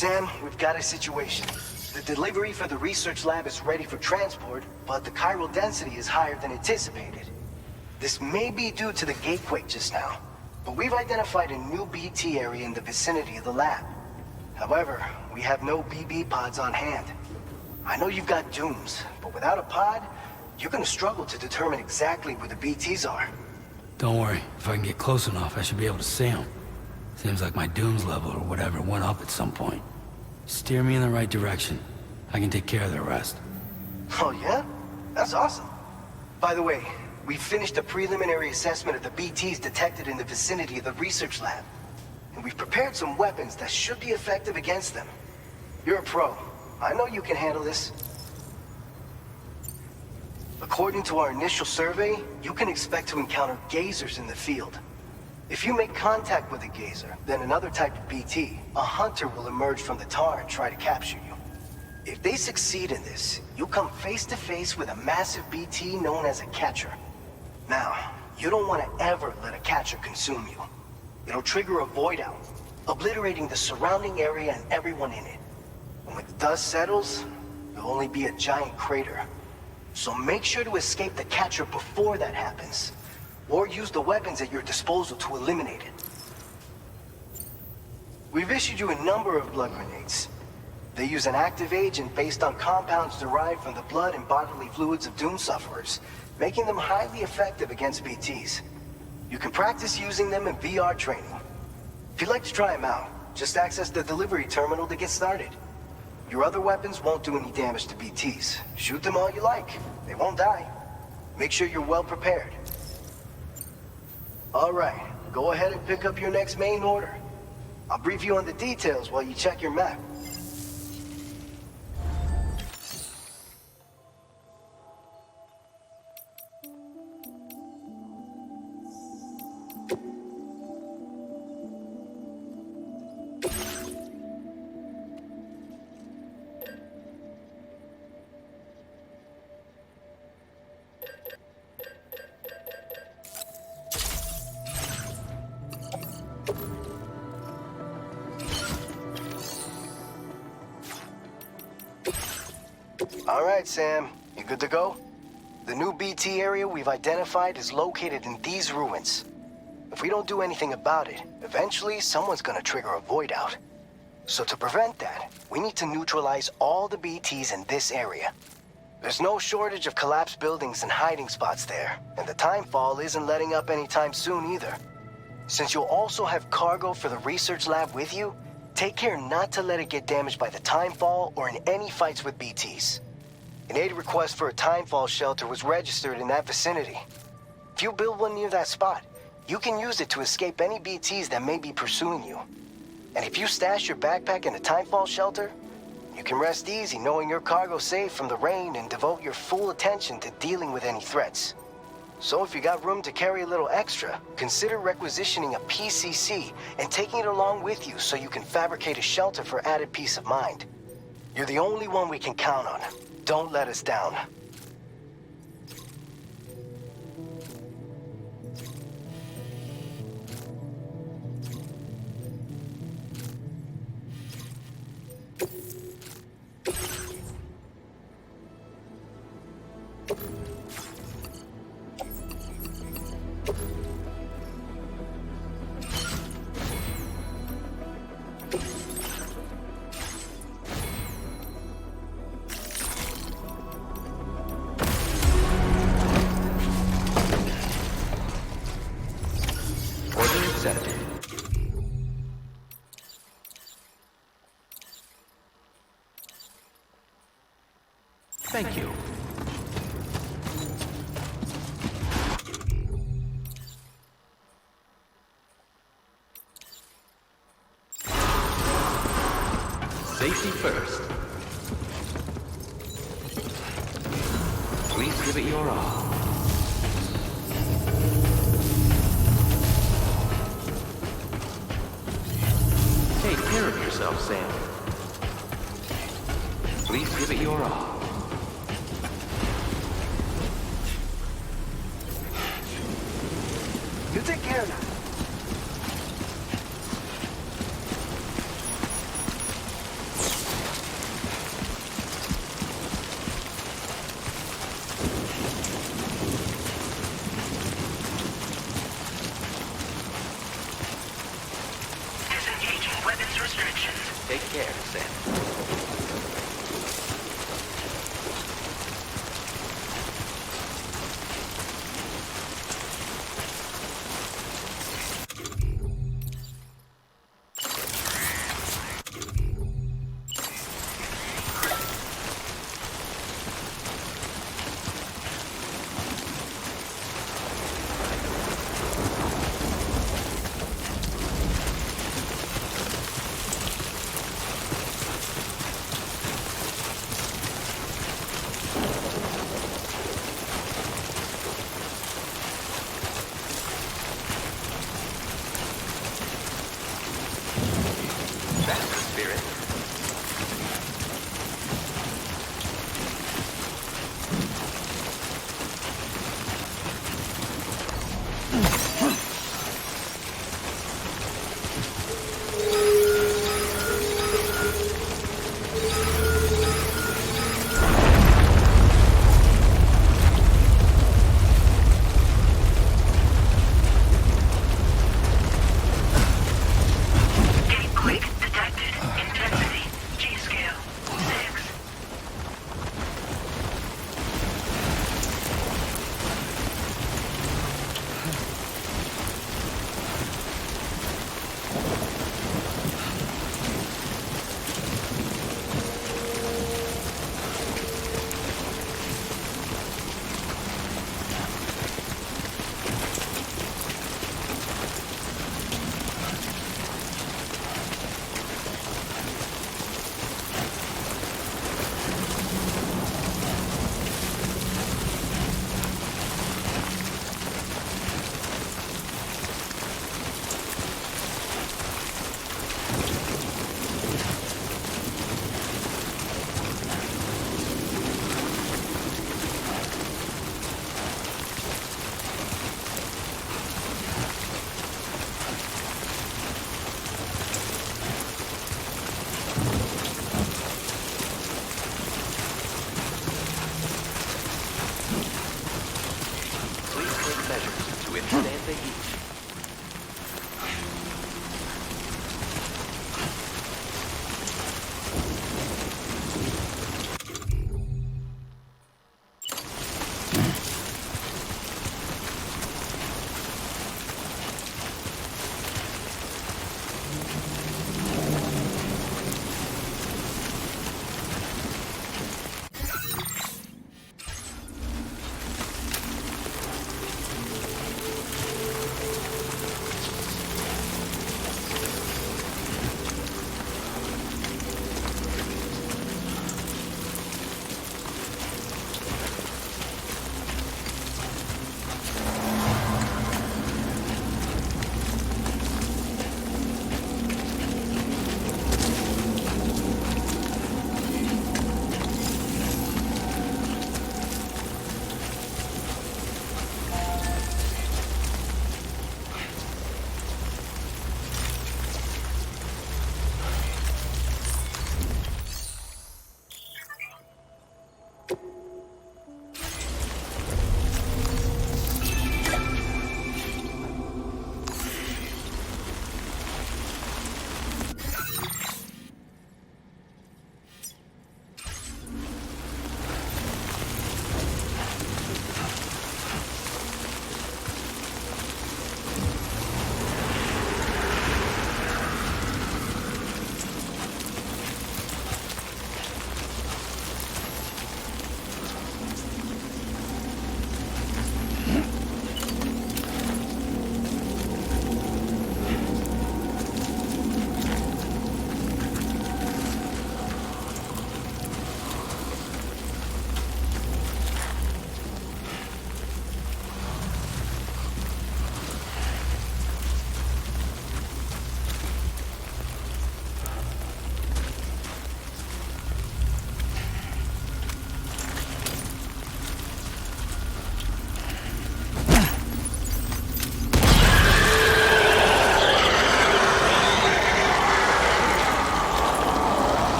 Sam, we've got a situation. The delivery for the research lab is ready for transport, but the chiral density is higher than anticipated. This may be due to the gatequake just now, but we've identified a new BT area in the vicinity of the lab. However, we have no BB pods on hand. I know you've got dooms, but without a pod, you're gonna struggle to determine exactly where the BTs are. Don't worry, if I can get close enough, I should be able to see them. Seems like my dooms level or whatever went up at some point. Steer me in the right direction. I can take care of the rest. Oh yeah? That's awesome. By the way, we finished a preliminary assessment of the BTs detected in the vicinity of the research lab. And we've prepared some weapons that should be effective against them. You're a pro. I know you can handle this. According to our initial survey, you can expect to encounter gazers in the field. If you make contact with a gazer, then another type of BT, a hunter will emerge from the tar and try to capture you. If they succeed in this, you'll come face to face with a massive BT known as a catcher. Now, you don't want to ever let a catcher consume you. It'll trigger a void out, obliterating the surrounding area and everyone in it. And when the dust settles, there'll only be a giant crater. So make sure to escape the catcher before that happens, or use the weapons at your disposal to eliminate it. We've issued you a number of blood grenades. They use an active agent based on compounds derived from the blood and bodily fluids of Doom sufferers, making them highly effective against BTs. You can practice using them in VR training. If you'd like to try them out, just access the delivery terminal to get started. Your other weapons won't do any damage to BTs. Shoot them all you like. They won't die. Make sure you're well prepared. All right, go ahead and pick up your next main order. I'll brief you on the details while you check your map. All right, Sam. You good to go? The new BT area we've identified is located in these ruins. If we don't do anything about it, eventually someone's gonna trigger a void out. So to prevent that, we need to neutralize all the BTs in this area. There's no shortage of collapsed buildings and hiding spots there, and the timefall isn't letting up anytime soon either. Since you'll also have cargo for the research lab with you, take care not to let it get damaged by the timefall or in any fights with BTs. An aid request for a timefall shelter was registered in that vicinity. If you build one near that spot, you can use it to escape any BTs that may be pursuing you. And if you stash your backpack in a timefall shelter, you can rest easy knowing your cargo's safe from the rain and devote your full attention to dealing with any threats. So if you got room to carry a little extra, consider requisitioning a PCC and taking it along with you so you can fabricate a shelter for added peace of mind. You're the only one we can count on. Don't let us down. Thank you. Safety first. Please give it your all. Take care of yourself, Sam. Please give it your all. You take care of that. Take care, Sam.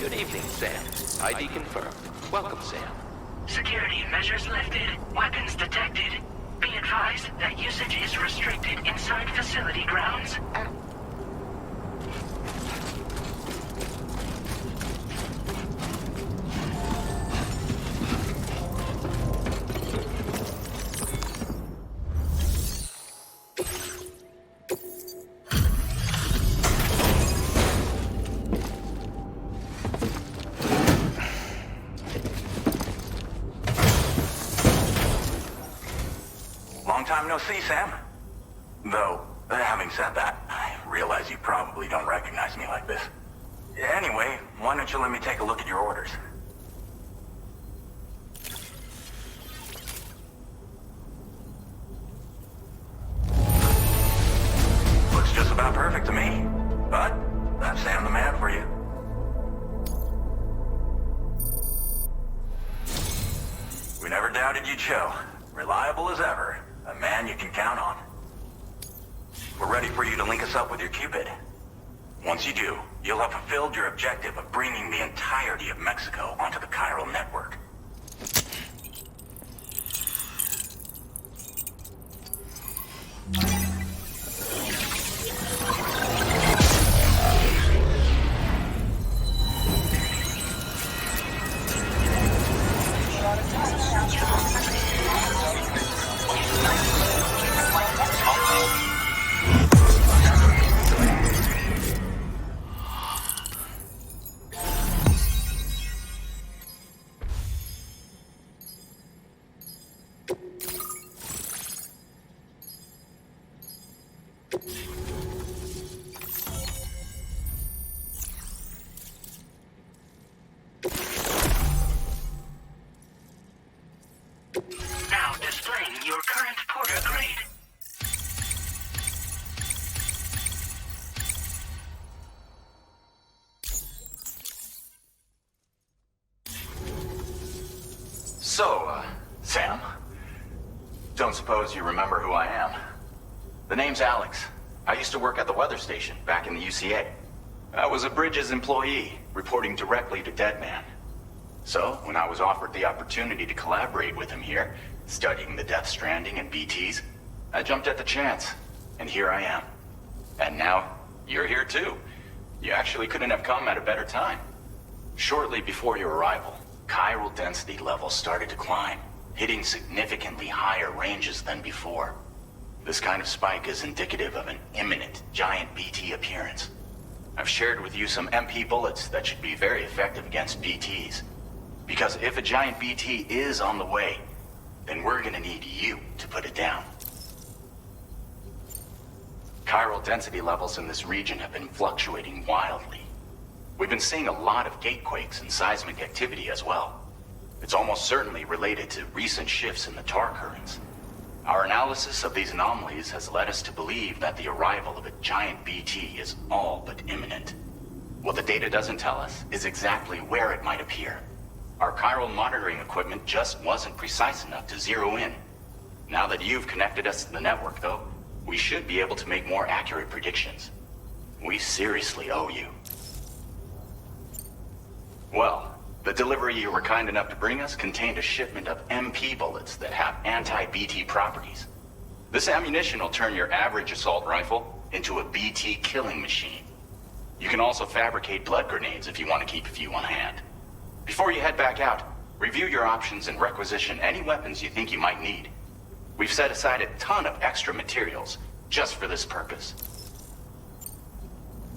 Good evening, Sam. ID confirmed. Welcome, Sam. Security measures lifted. Weapons detected. Be advised that usage is restricted inside facility grounds. Long time no see, Sam. Though, having said that, I realize you probably don't recognize me like this. Anyway, why don't you let me take a look at your orders? Looks just about perfect to me. But, that's Sam the man for you. We never doubted you'd show. Reliable as ever. A man you can count on. We're ready for you to link us up with your Cupid. Once you do, you'll have fulfilled your objective of bringing the entirety of Mexico onto the chiral network. Now displaying your current Porter grade. So, Sam? Don't suppose you remember who I am? The name's Alex. I used to work at the weather station back in the UCA. I was a Bridges employee, reporting directly to Deadman. So, when I was offered the opportunity to collaborate with him here, studying the Death Stranding and BTs, I jumped at the chance, and here I am. And now, you're here too. You actually couldn't have come at a better time. Shortly before your arrival, chiral density levels started to climb, hitting significantly higher ranges than before. This kind of spike is indicative of an imminent giant BT appearance. I've shared with you some MP bullets that should be very effective against BTs. Because if a giant BT is on the way, then we're gonna need you to put it down. Chiral density levels in this region have been fluctuating wildly. We've been seeing a lot of gatequakes and seismic activity as well. It's almost certainly related to recent shifts in the tar currents. Our analysis of these anomalies has led us to believe that the arrival of a giant BT is all but imminent. What the data doesn't tell us is exactly where it might appear. Our chiral monitoring equipment just wasn't precise enough to zero in. Now that you've connected us to the network, though, we should be able to make more accurate predictions. We seriously owe you. Well, the delivery you were kind enough to bring us contained a shipment of MP bullets that have anti-BT properties. This ammunition will turn your average assault rifle into a BT killing machine. You can also fabricate blood grenades if you want to keep a few on hand. Before you head back out, review your options and requisition any weapons you think you might need. We've set aside a ton of extra materials just for this purpose.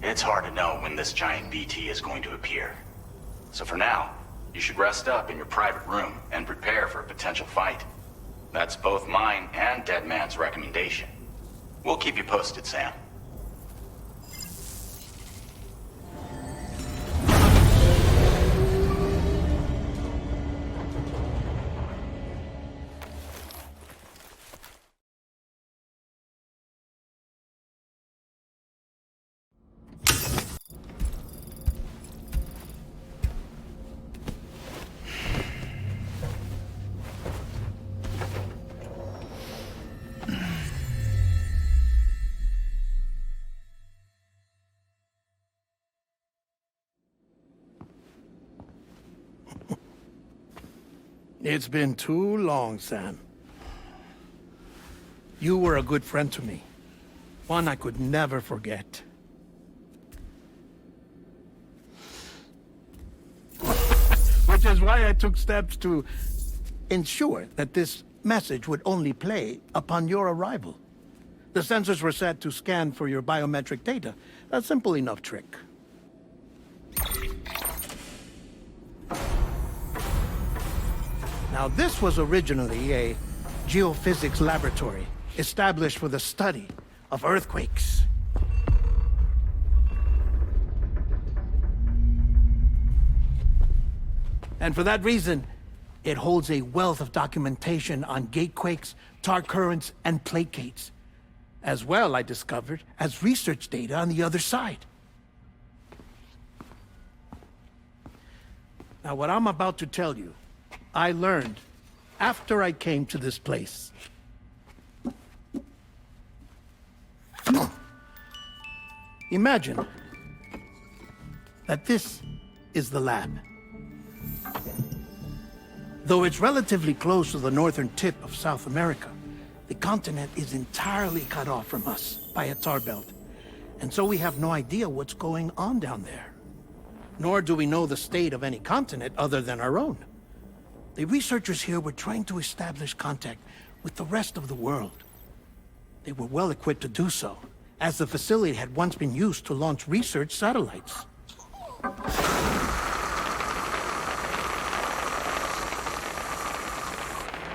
It's hard to know when this giant BT is going to appear. So for now, you should rest up in your private room and prepare for a potential fight. That's both mine and Deadman's recommendation. We'll keep you posted, Sam. It's been too long, Sam. You were a good friend to me. One I could never forget. Which is why I took steps to ensure that this message would only play upon your arrival. The sensors were set to scan for your biometric data. A simple enough trick. Now, this was originally a geophysics laboratory established for the study of earthquakes. And for that reason, it holds a wealth of documentation on gatequakes, tar currents, and placates. As well, I discovered, as research data on the other side. Now, what I'm about to tell you, I learned after I came to this place. Imagine that this is the lab. Though it's relatively close to the northern tip of South America, the continent is entirely cut off from us by a tar belt. And so we have no idea what's going on down there. Nor do we know the state of any continent other than our own. The researchers here were trying to establish contact with the rest of the world. They were well equipped to do so, as the facility had once been used to launch research satellites.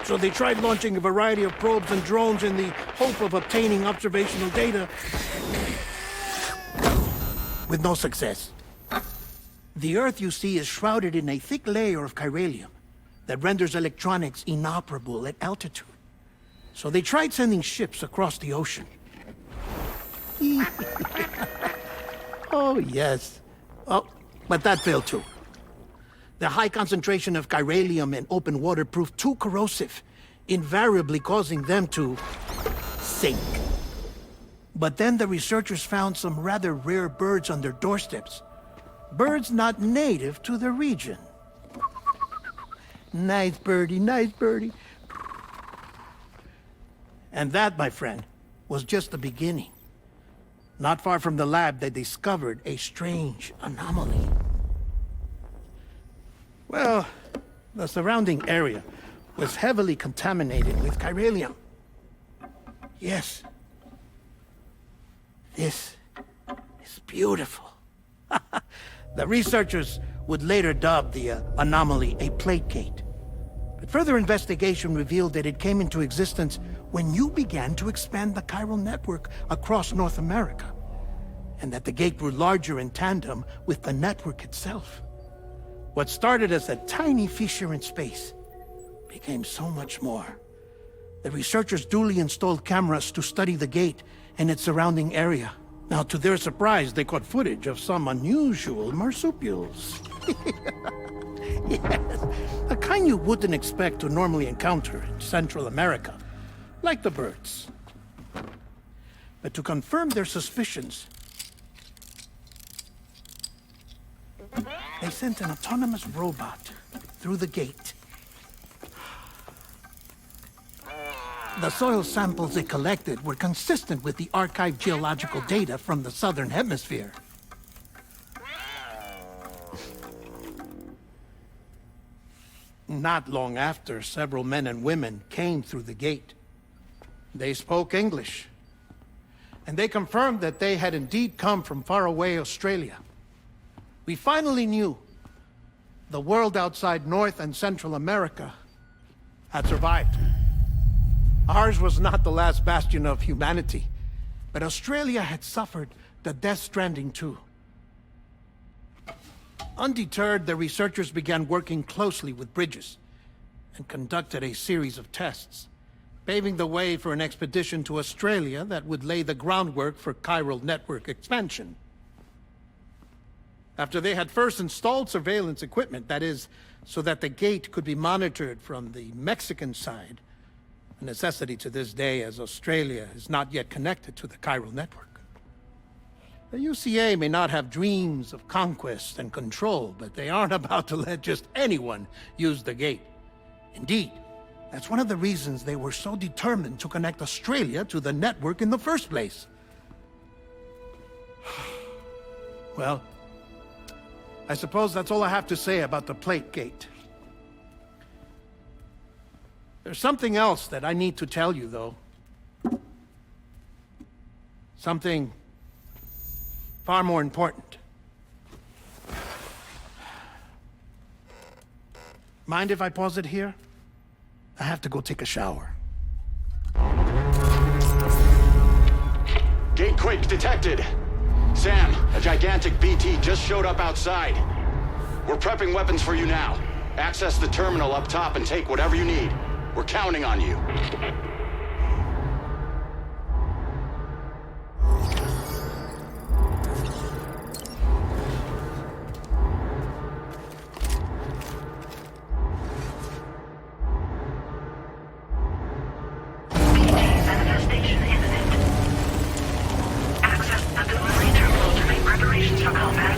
So they tried launching a variety of probes and drones in the hope of obtaining observational data, with no success. The Earth, you see, is shrouded in a thick layer of chiralium that renders electronics inoperable at altitude. So they tried sending ships across the ocean. Oh, yes. Oh, but that failed too. The high concentration of chiralium in open water proved too corrosive, invariably causing them to sink. But then the researchers found some rather rare birds on their doorsteps. Birds not native to the region. Nice birdie, nice birdie. And that, my friend, was just the beginning. Not far from the lab, they discovered a strange anomaly. Well, the surrounding area was heavily contaminated with chiralium. Yes. This is beautiful. The researchers would later dub the anomaly a plate gate. But further investigation revealed that it came into existence when you began to expand the chiral network across North America, and that the gate grew larger in tandem with the network itself. What started as a tiny fissure in space became so much more. The researchers duly installed cameras to study the gate and its surrounding area. Now, to their surprise, they caught footage of some unusual marsupials. Yes, a kind you wouldn't expect to normally encounter in Central America, like the birds. But to confirm their suspicions, they sent an autonomous robot through the gate. The soil samples it collected were consistent with the archived geological data from the southern hemisphere. Not long after, several men and women came through the gate. They spoke English, and they confirmed that they had indeed come from faraway Australia. We finally knew the world outside North and Central America had survived. Ours was not the last bastion of humanity, but Australia had suffered the death stranding too. Undeterred, the researchers began working closely with Bridges and conducted a series of tests, paving the way for an expedition to Australia that would lay the groundwork for chiral network expansion. After they had first installed surveillance equipment, that is, so that the gate could be monitored from the Mexican side, a necessity to this day as Australia is not yet connected to the chiral network. The UCA may not have dreams of conquest and control, but they aren't about to let just anyone use the gate. Indeed, that's one of the reasons they were so determined to connect Australia to the network in the first place. Well, I suppose that's all I have to say about the plate gate. There's something else that I need to tell you, though. Something far more important. Mind if I pause it here? I have to go take a shower. Gate quake detected. Sam, a gigantic BT just showed up outside. We're prepping weapons for you now. Access the terminal up top and take whatever you need. We're counting on you. Manifestation imminent. Access the delivery terminal to make preparations for combat.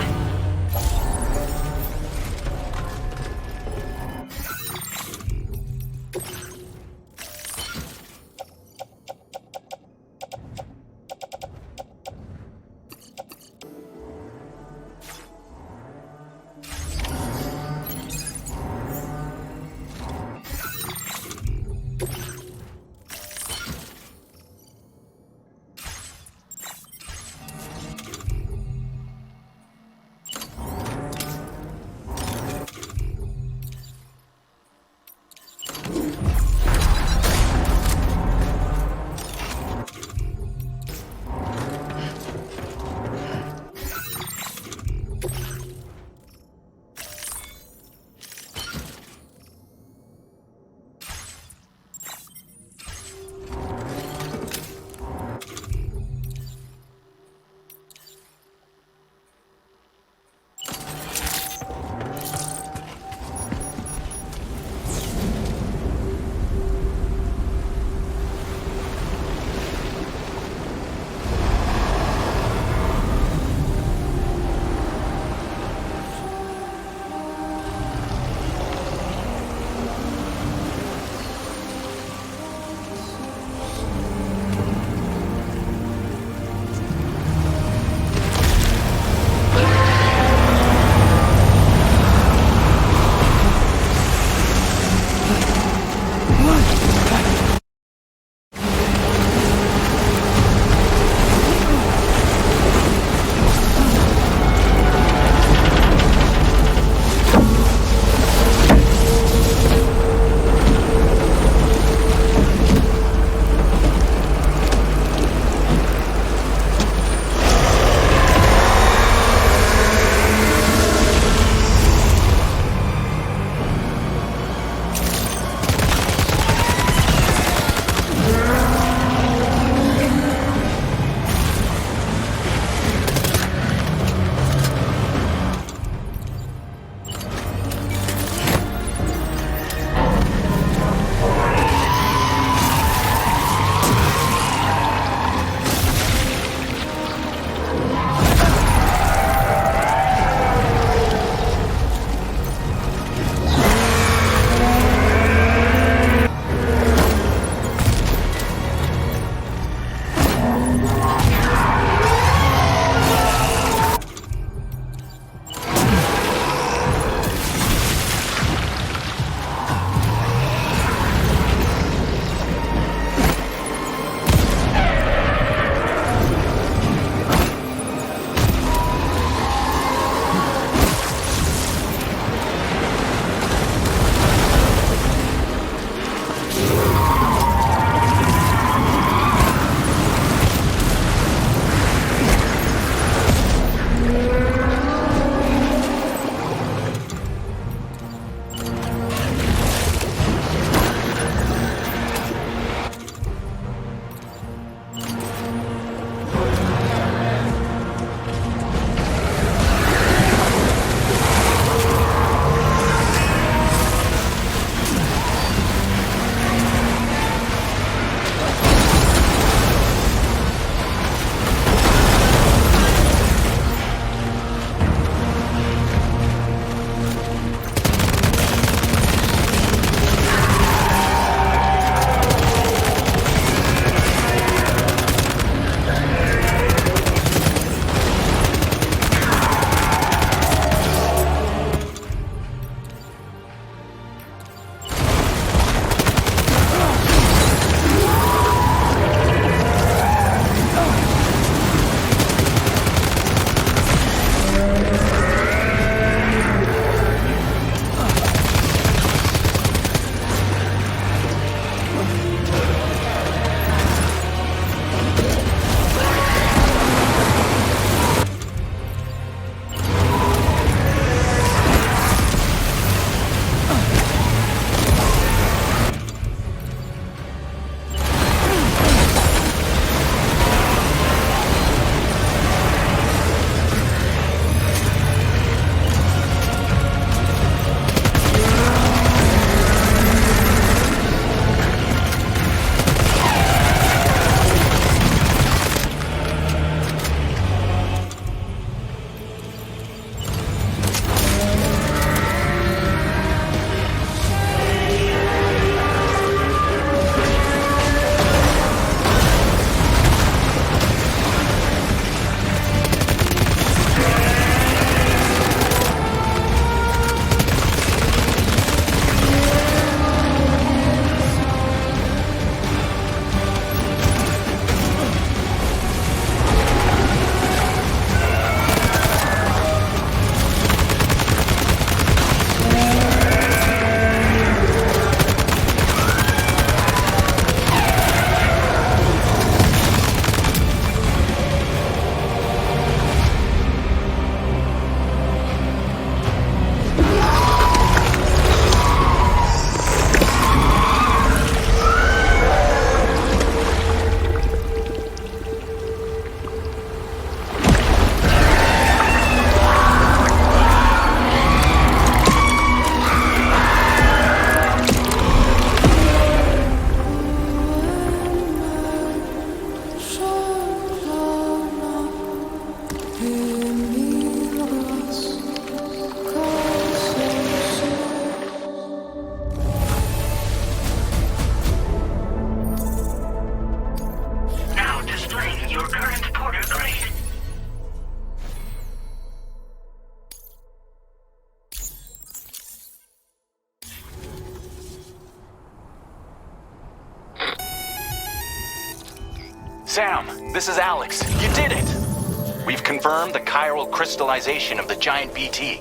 Sam, this is Alex. You did it! We've confirmed the chiral crystallization of the giant BT.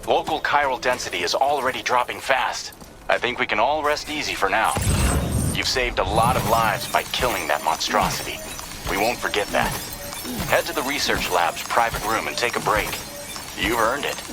Local chiral density is already dropping fast. I think we can all rest easy for now. You've saved a lot of lives by killing that monstrosity. We won't forget that. Head to the research lab's private room and take a break. You've earned it.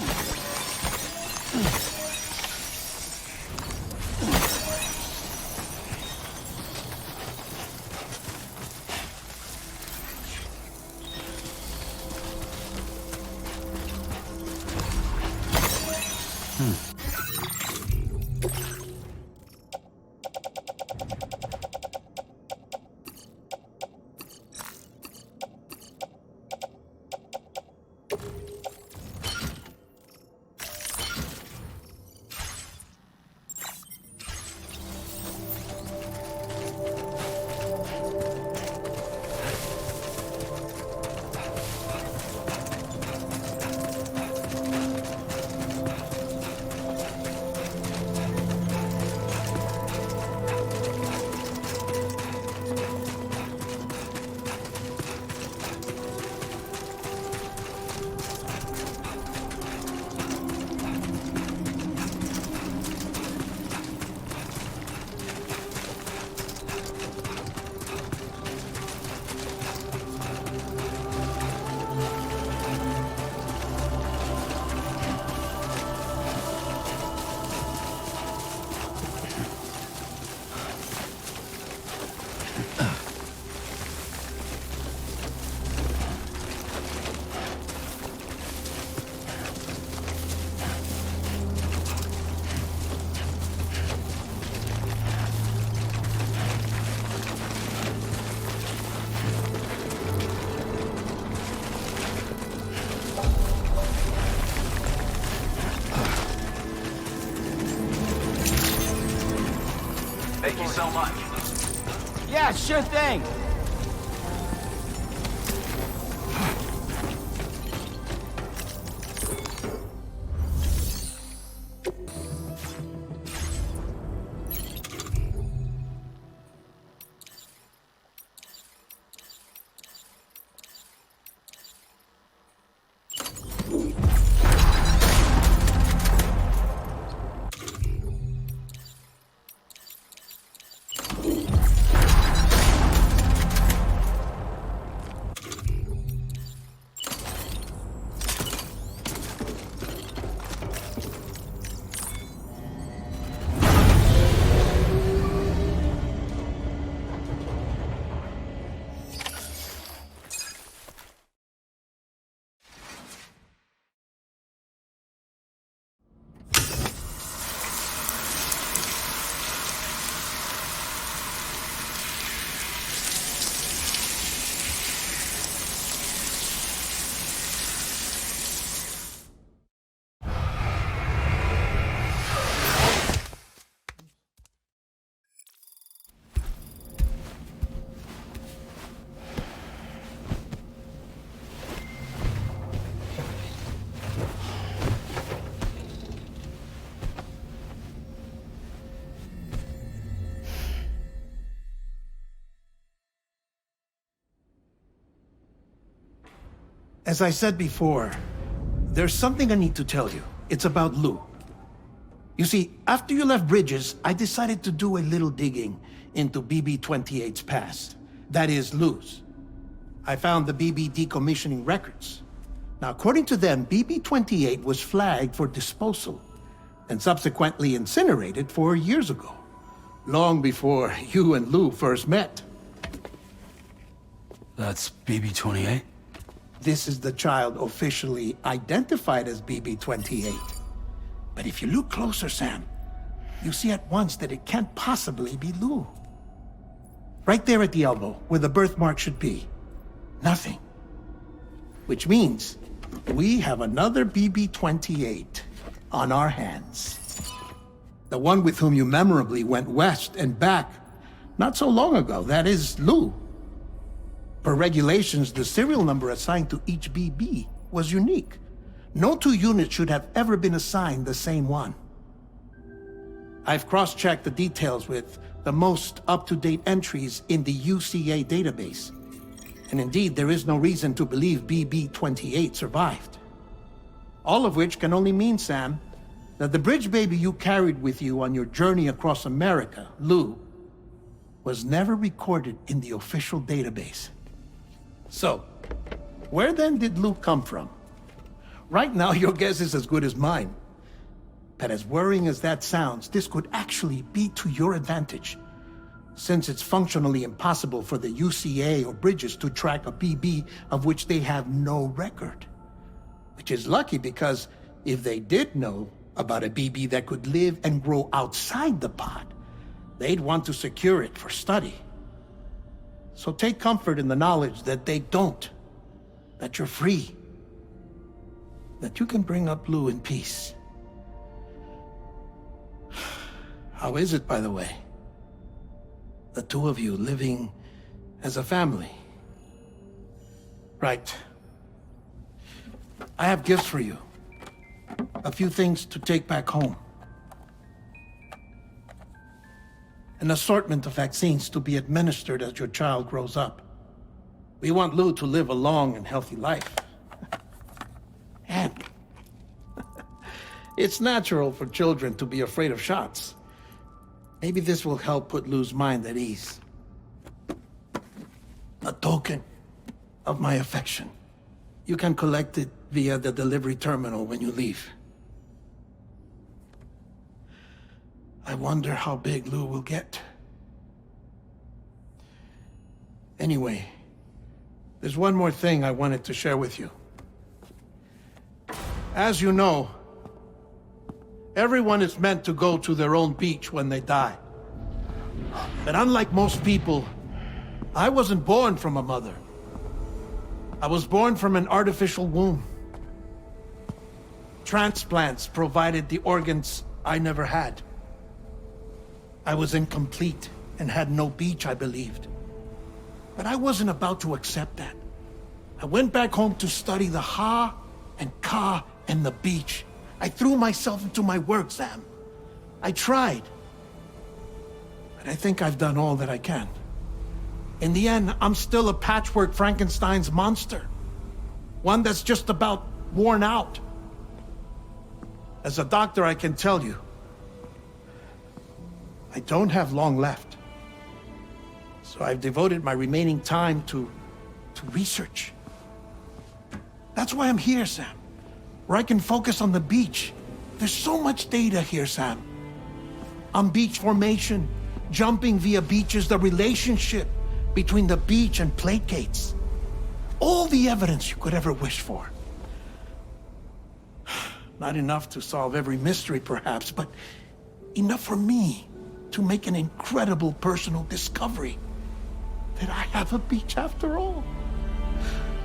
Thank you so much. Yeah, sure thing. As I said before, there's something I need to tell you. It's about Lou. You see, after you left Bridges, I decided to do a little digging into BB-28's past. That is, Lou's. I found the BB decommissioning records. Now, according to them, BB-28 was flagged for disposal and subsequently incinerated 4 years ago, long before you and Lou first met. That's BB-28? This is the child officially identified as BB-28. But if you look closer, Sam, you see at once that it can't possibly be Lou. Right there at the elbow, where the birthmark should be. Nothing. Which means we have another BB-28 on our hands. The one with whom you memorably went west and back not so long ago, that is Lou. Per regulations, the serial number assigned to each BB was unique. No two units should have ever been assigned the same one. I've cross-checked the details with the most up-to-date entries in the UCA database, And indeed, there is no reason to believe BB-28 survived. All of which can only mean, Sam, that the bridge baby you carried with you on your journey across America, Lou, was never recorded in the official database. So, where then did Lou come from? Right now, your guess is as good as mine. But as worrying as that sounds, this could actually be to your advantage, since it's functionally impossible for the UCA or Bridges to track a BB of which they have no record. Which is lucky because if they did know about a BB that could live and grow outside the pod, they'd want to secure it for study. So take comfort in the knowledge that they don't, that you're free, that you can bring up Lou in peace. How is it, by the way? The two of you living as a family. Right. I have gifts for you. A few things to take back home. An assortment of vaccines to be administered as your child grows up. We want Lou to live a long and healthy life. And it's natural for children to be afraid of shots. Maybe this will help put Lou's mind at ease. A token of my affection. You can collect it via the delivery terminal when you leave. I wonder how big Lou will get. Anyway, there's one more thing I wanted to share with you. As you know, everyone is meant to go to their own beach when they die. But unlike most people, I wasn't born from a mother. I was born from an artificial womb. Transplants provided the organs I never had. I was incomplete and had no beach, I believed. But I wasn't about to accept that. I went back home to study the Ha and Ka and the beach. I threw myself into my work, Sam. I tried. But I think I've done all that I can. In the end, I'm still a patchwork Frankenstein's monster. One that's just about worn out. As a doctor, I can tell you, I don't have long left. So I've devoted my remaining time to research. That's why I'm here, Sam. Where I can focus on the beach. There's so much data here, Sam. On beach formation, jumping via beaches, the relationship between the beach and placates. All the evidence you could ever wish for. Not enough to solve every mystery, perhaps, but enough for me to make an incredible personal discovery that I have a beach after all.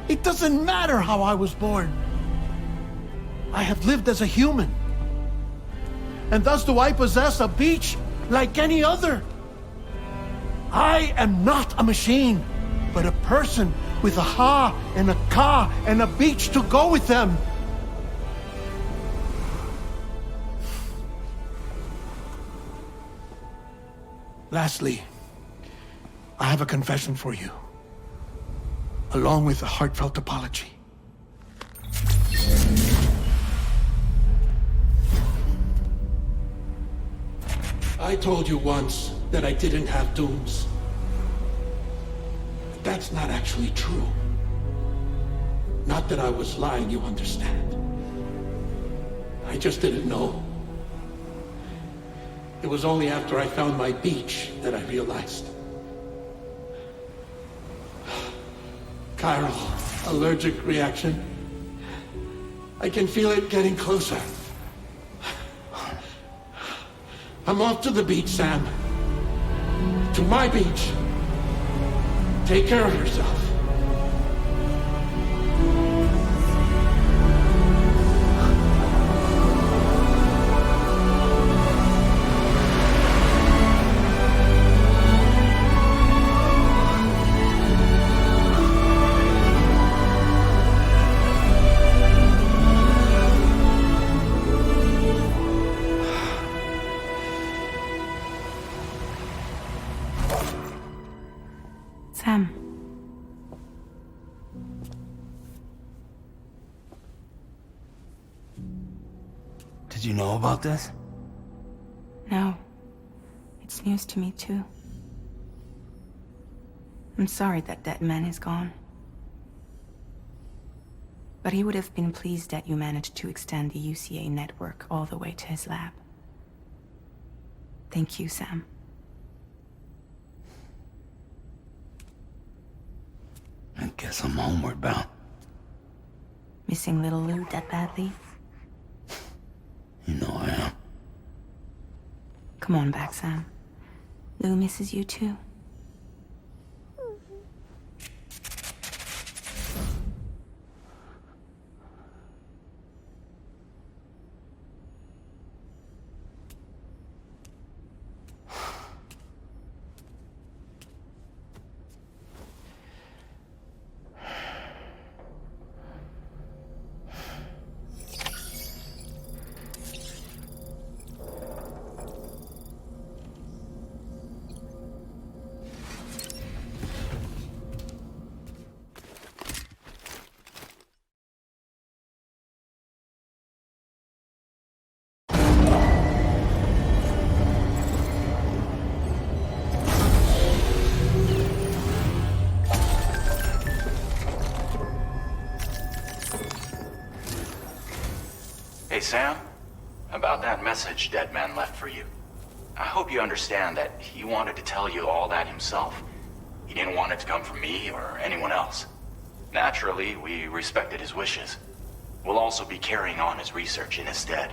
It doesn't matter how I was born. I have lived as a human. And thus do I possess a beach like any other. I am not a machine, but a person with a Ha and a Ka and a beach to go with them. Lastly, I have a confession for you, along with a heartfelt apology. I told you once that I didn't have dooms. But that's not actually true. Not that I was lying, you understand. I just didn't know. It was only after I found my beach that I realized. Chiral allergic reaction. I can feel it getting closer. I'm off to the beach, Sam. To my beach. Take care of yourself. Sam, know about this? No. It's news to me, too. I'm sorry that that man is gone. But he would have been pleased that you managed to extend the UCA network all the way to his lab. Thank you, Sam. I guess I'm homeward bound. Missing little Lou that badly? You know I am. Come on back, Sam. Lou misses you too. Hey, Sam. About that message Deadman left for you. I hope you understand that he wanted to tell you all that himself. He didn't want it to come from me or anyone else. Naturally, we respected his wishes. We'll also be carrying on his research in his stead.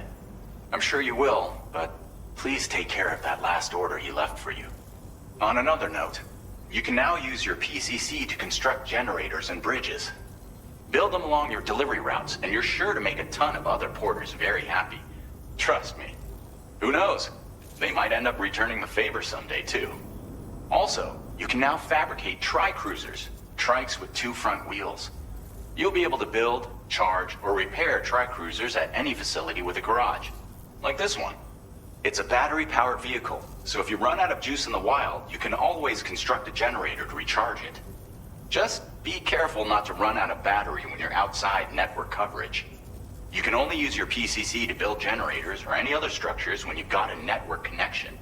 I'm sure you will, but please take care of that last order he left for you. On another note, you can now use your PCC to construct generators and bridges. Build them along your delivery routes, and you're sure to make a ton of other porters very happy. Trust me. Who knows? They might end up returning the favor someday, too. Also, you can now fabricate tri-cruisers, trikes with 2 front wheels. You'll be able to build, charge, or repair tri-cruisers at any facility with a garage. Like this one. It's a battery-powered vehicle, so if you run out of juice in the wild, you can always construct a generator to recharge it. Just be careful not to run out of battery when you're outside network coverage. You can only use your PCC to build generators or any other structures when you've got a network connection.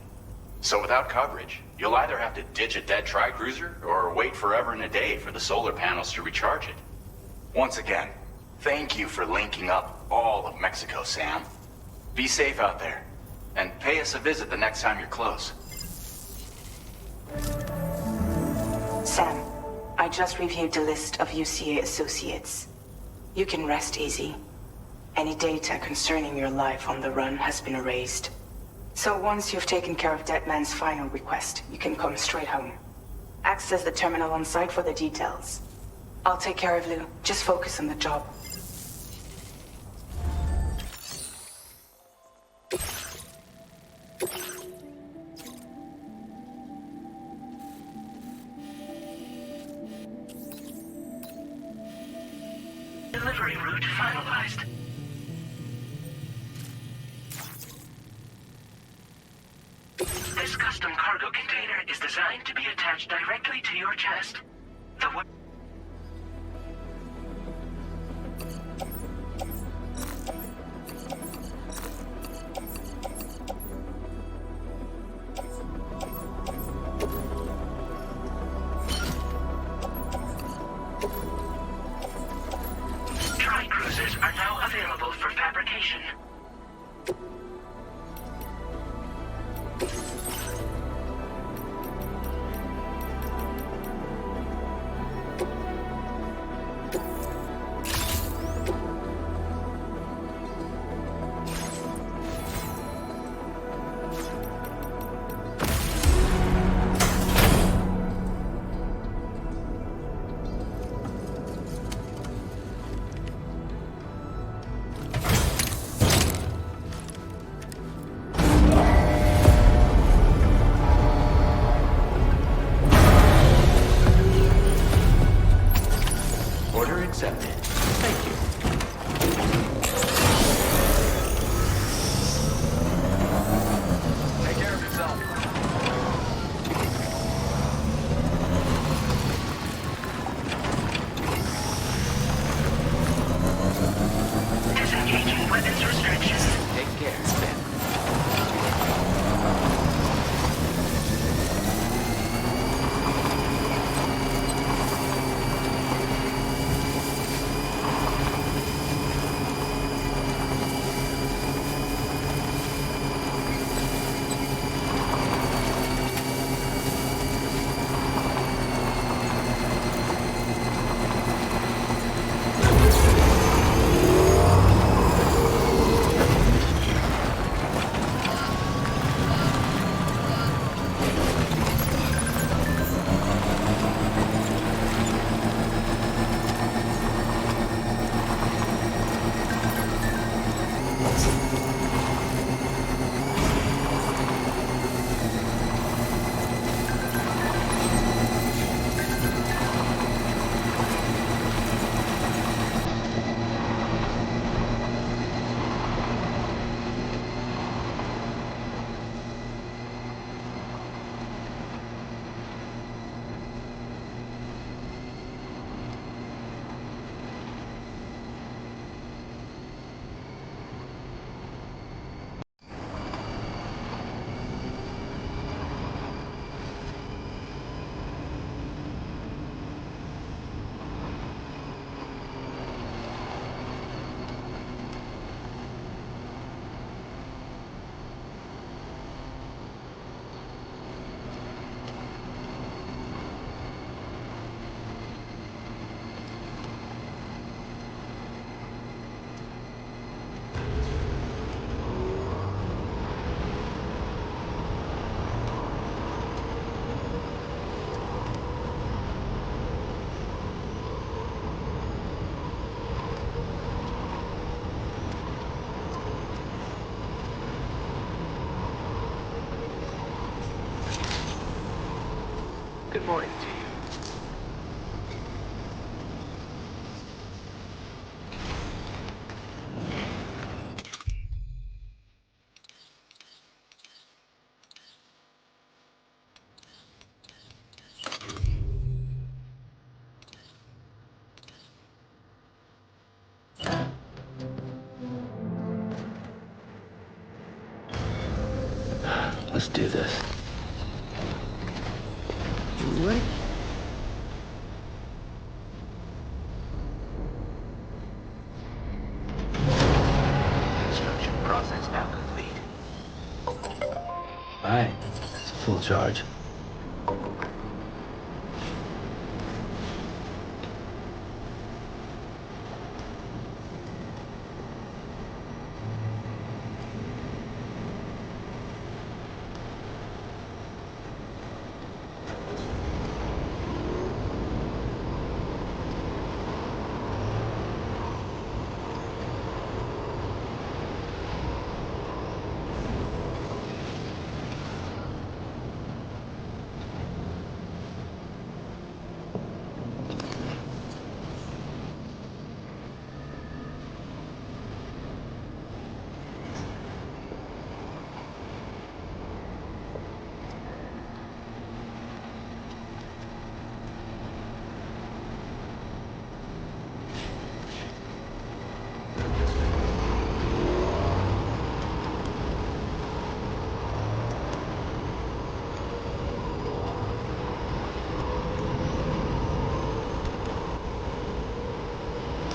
So without coverage, you'll either have to ditch a dead tri-cruiser or wait forever and a day for the solar panels to recharge it. Once again, thank you for linking up all of Mexico, Sam. Be safe out there, and pay us a visit the next time you're close. Sam, I just reviewed the list of UCA associates. You can rest easy. Any data concerning your life on the run has been erased. So once you've taken care of Deadman's final request, you can come straight home. Access the terminal on site for the details. I'll take care of Lou. Just focus on the job. Delivery route finalized. This custom cargo container is designed to be attached directly to your chest. The Tri-cruisers are now available for fabrication. important to you? Let's do this. You ready? Construction process now complete. Alright, it's a full charge.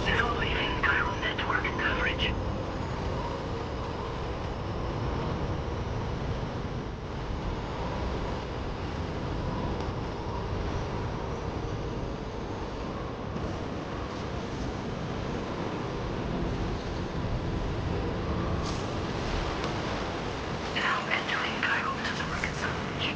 Now leaving chiral network coverage. Now entering chiral network coverage.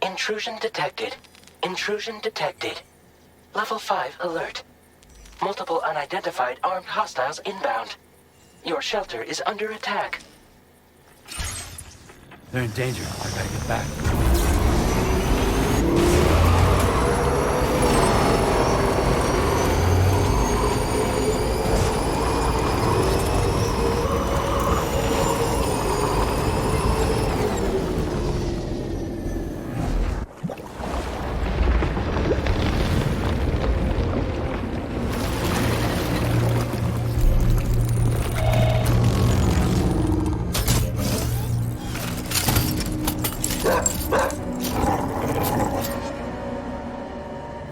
Intrusion detected. Intrusion detected. Level 5 alert. Multiple unidentified armed hostiles inbound. Your shelter is under attack. They're in danger. I gotta get back.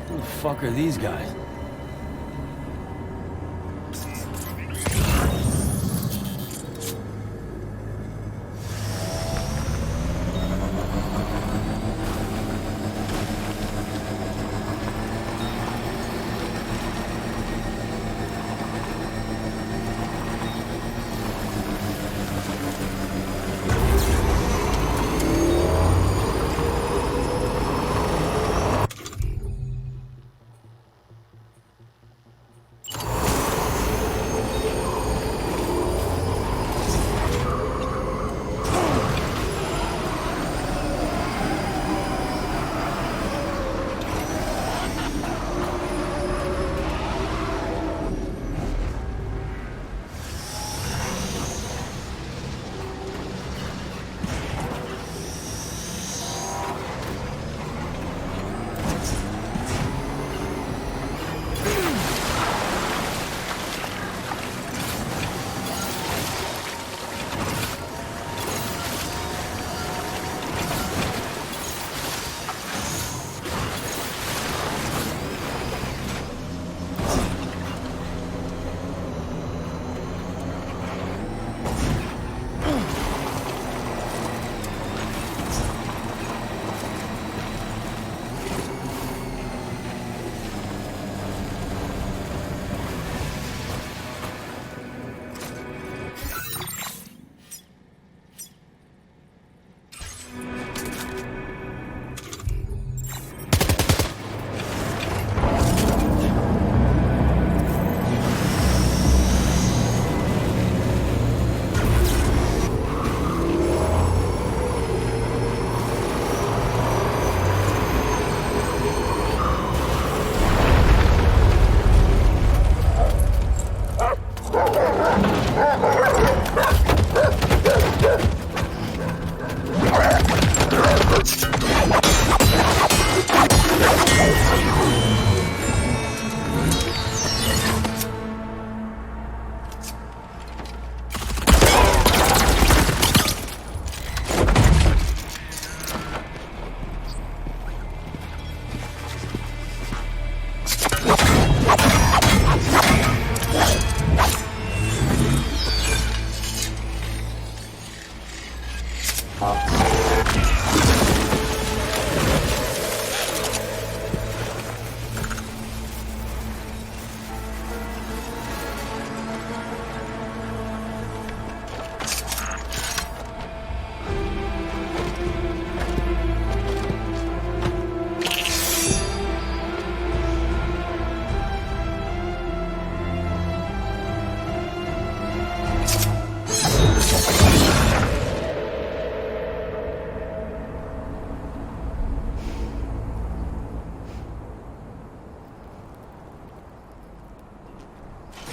Who the fuck are these guys?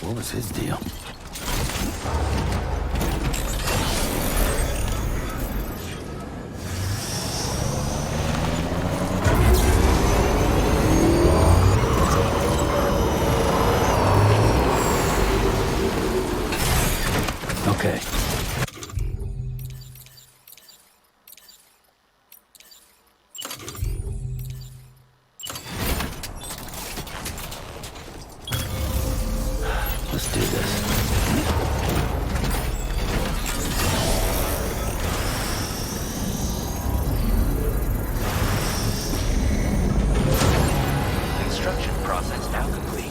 What was his deal? Okay. Let's do this. Construction process now complete.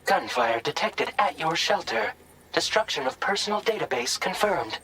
Gunfire detected at your shelter. Destruction of personal database confirmed.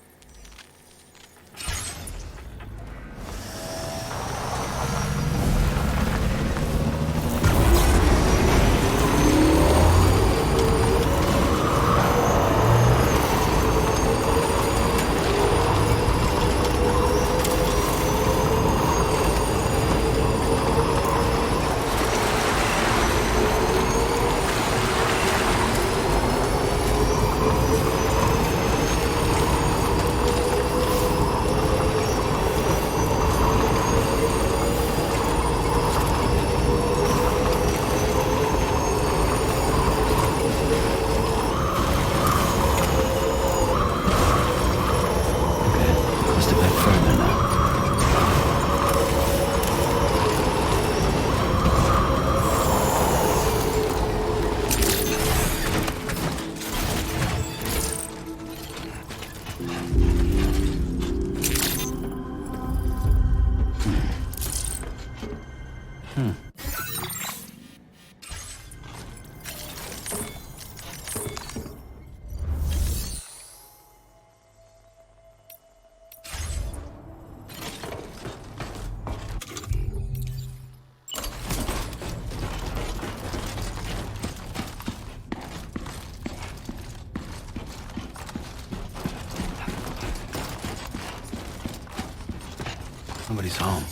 Nobody's home.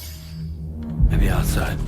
Maybe outside.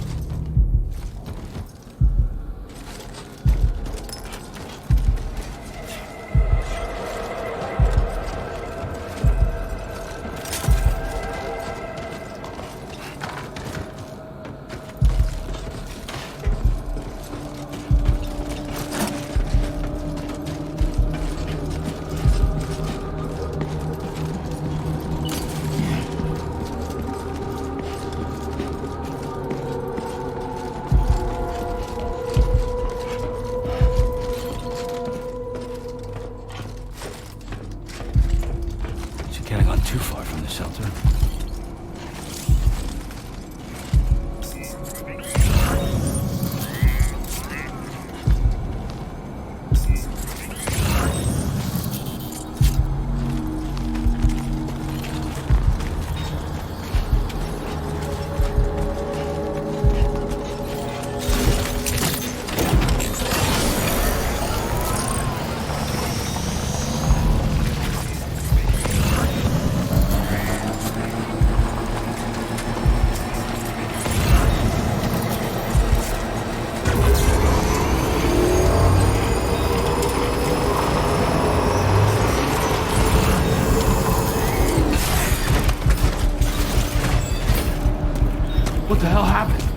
What the hell happened?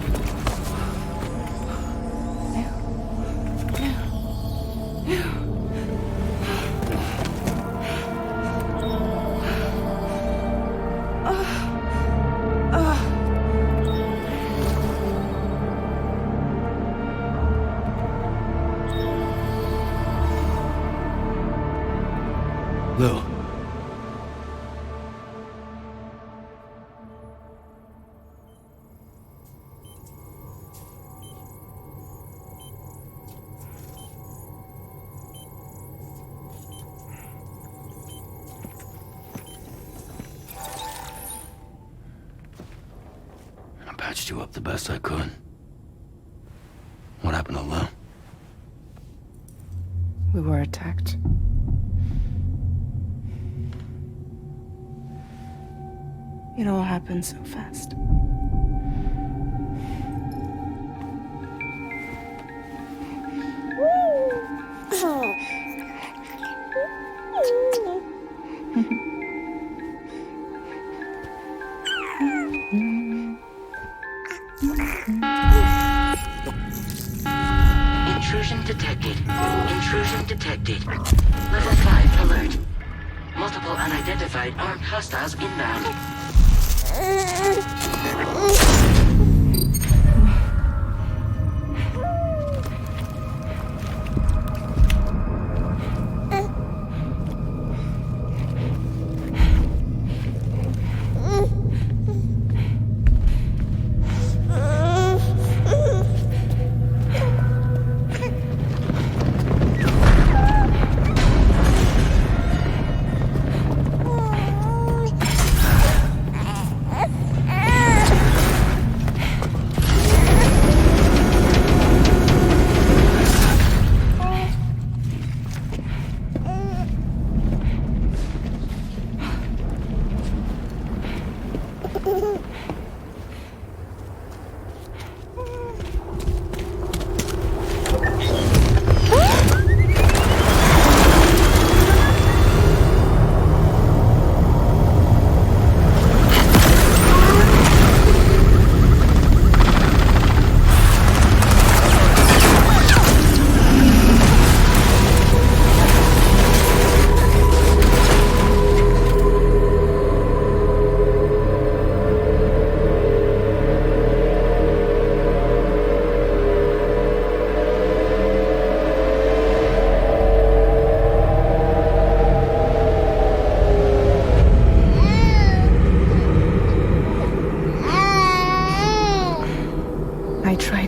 Lou. I patched you up the best I could. What happened to Lou? We were attacked. It all happened so fast. Intrusion detected. Intrusion detected. Level 5 alert. Multiple unidentified armed hostiles inbound.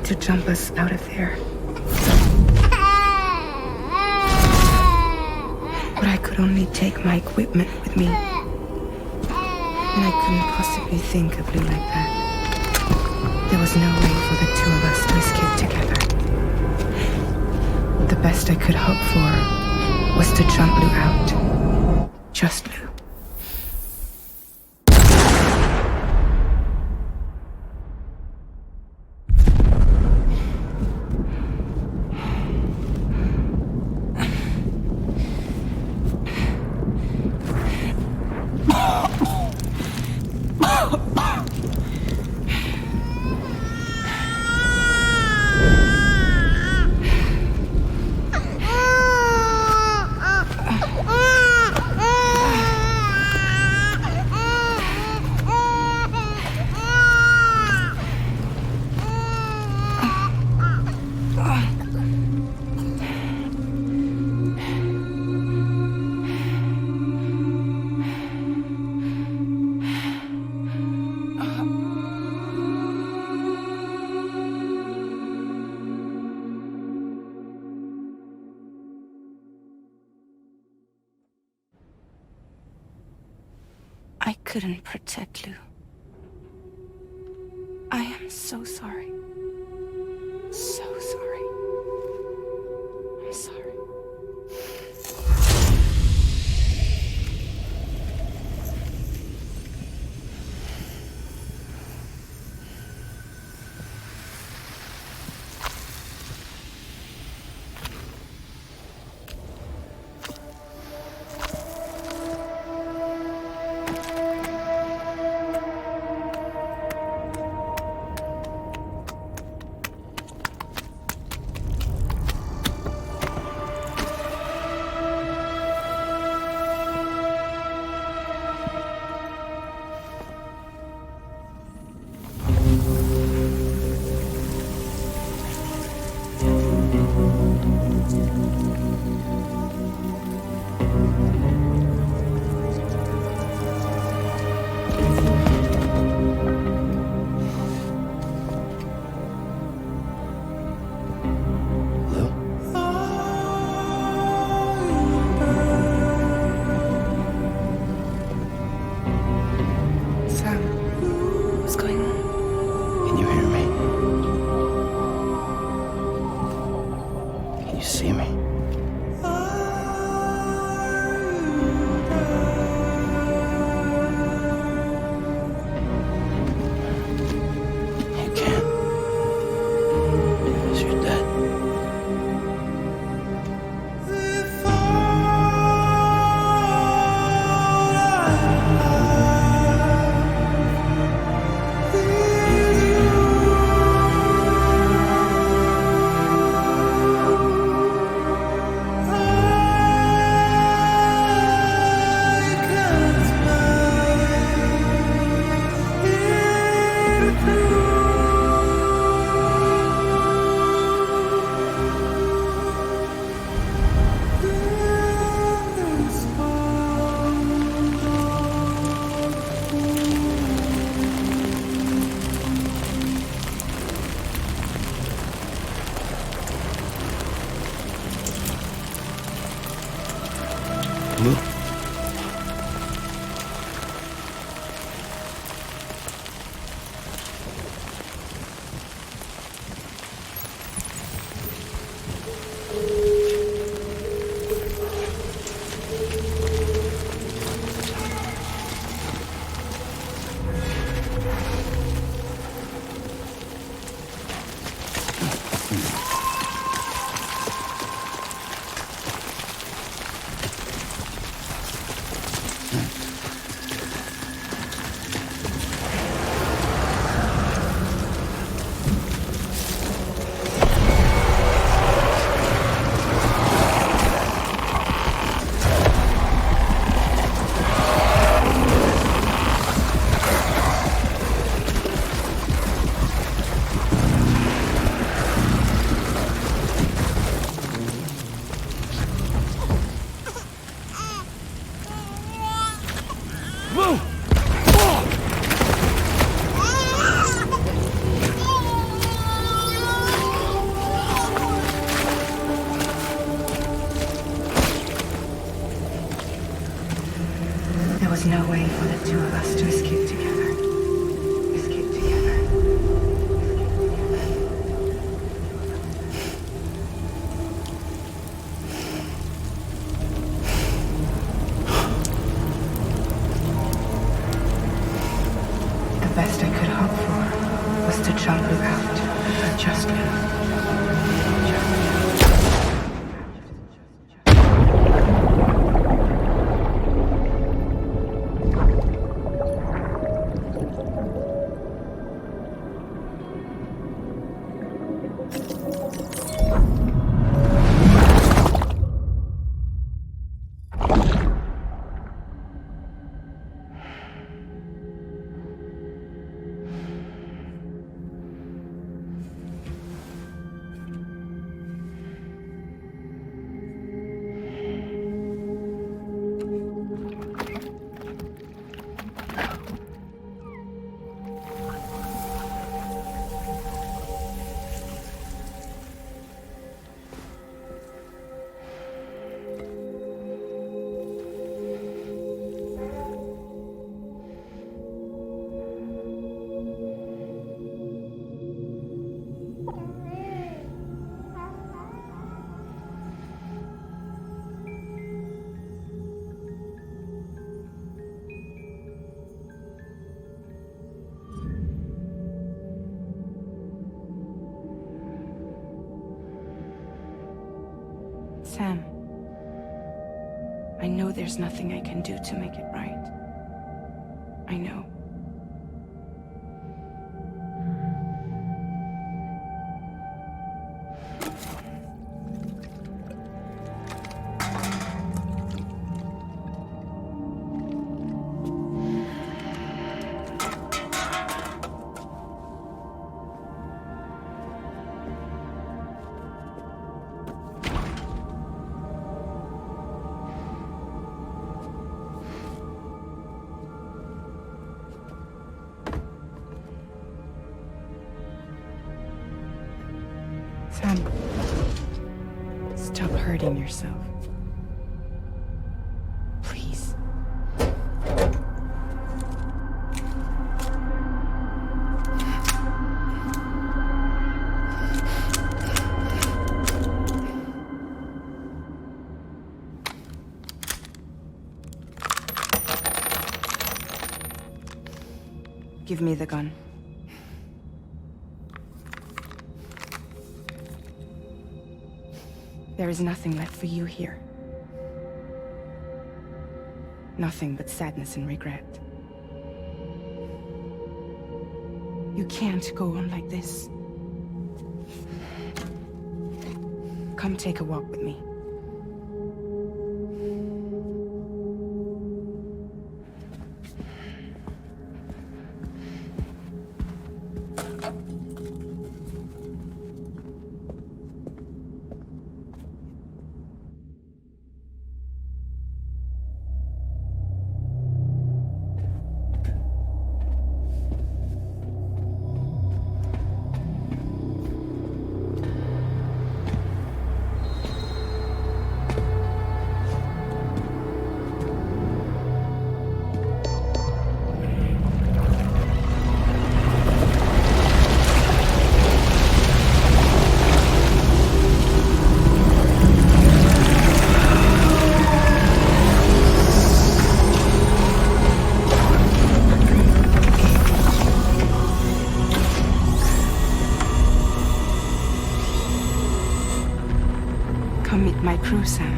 To jump us out of there. But I could only take my equipment with me. And I couldn't possibly think of Lou like that. There was no way for the two of us to escape together. The best I could hope for was to jump Lou out. Just Lou. I couldn't protect Lou. I am so sorry. So sorry. I'm sorry. no way for the two of us to escape together. Escape together. The best I could hope for was to jump without just now. Sam, I know there's nothing I can do to make it right. I know. Sam, stop hurting yourself. Please. Give me the gun. There is nothing left for you here. Nothing but sadness and regret. You can't go on like this. Come take a walk with me. My crew, Sam.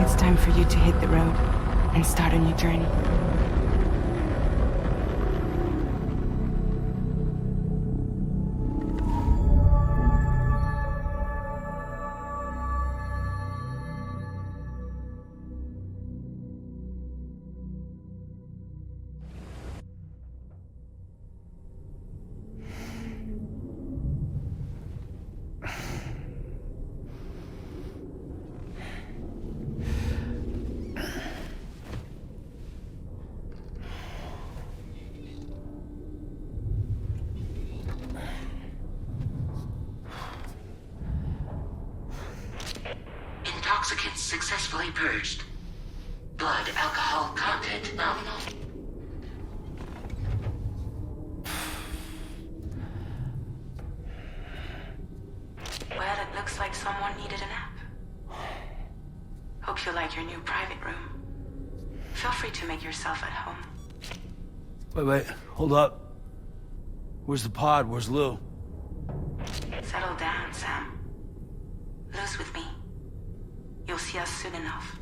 It's time for you to hit the road and start a new journey. Intoxicants successfully purged. Blood alcohol content nominal. Well, it looks like someone needed a nap. Hope you like your new private room. Feel free to make yourself at home. Wait, hold up. Where's the pod? Where's Lou? Settle down, Sam. Lou's with me. You'll see us soon enough.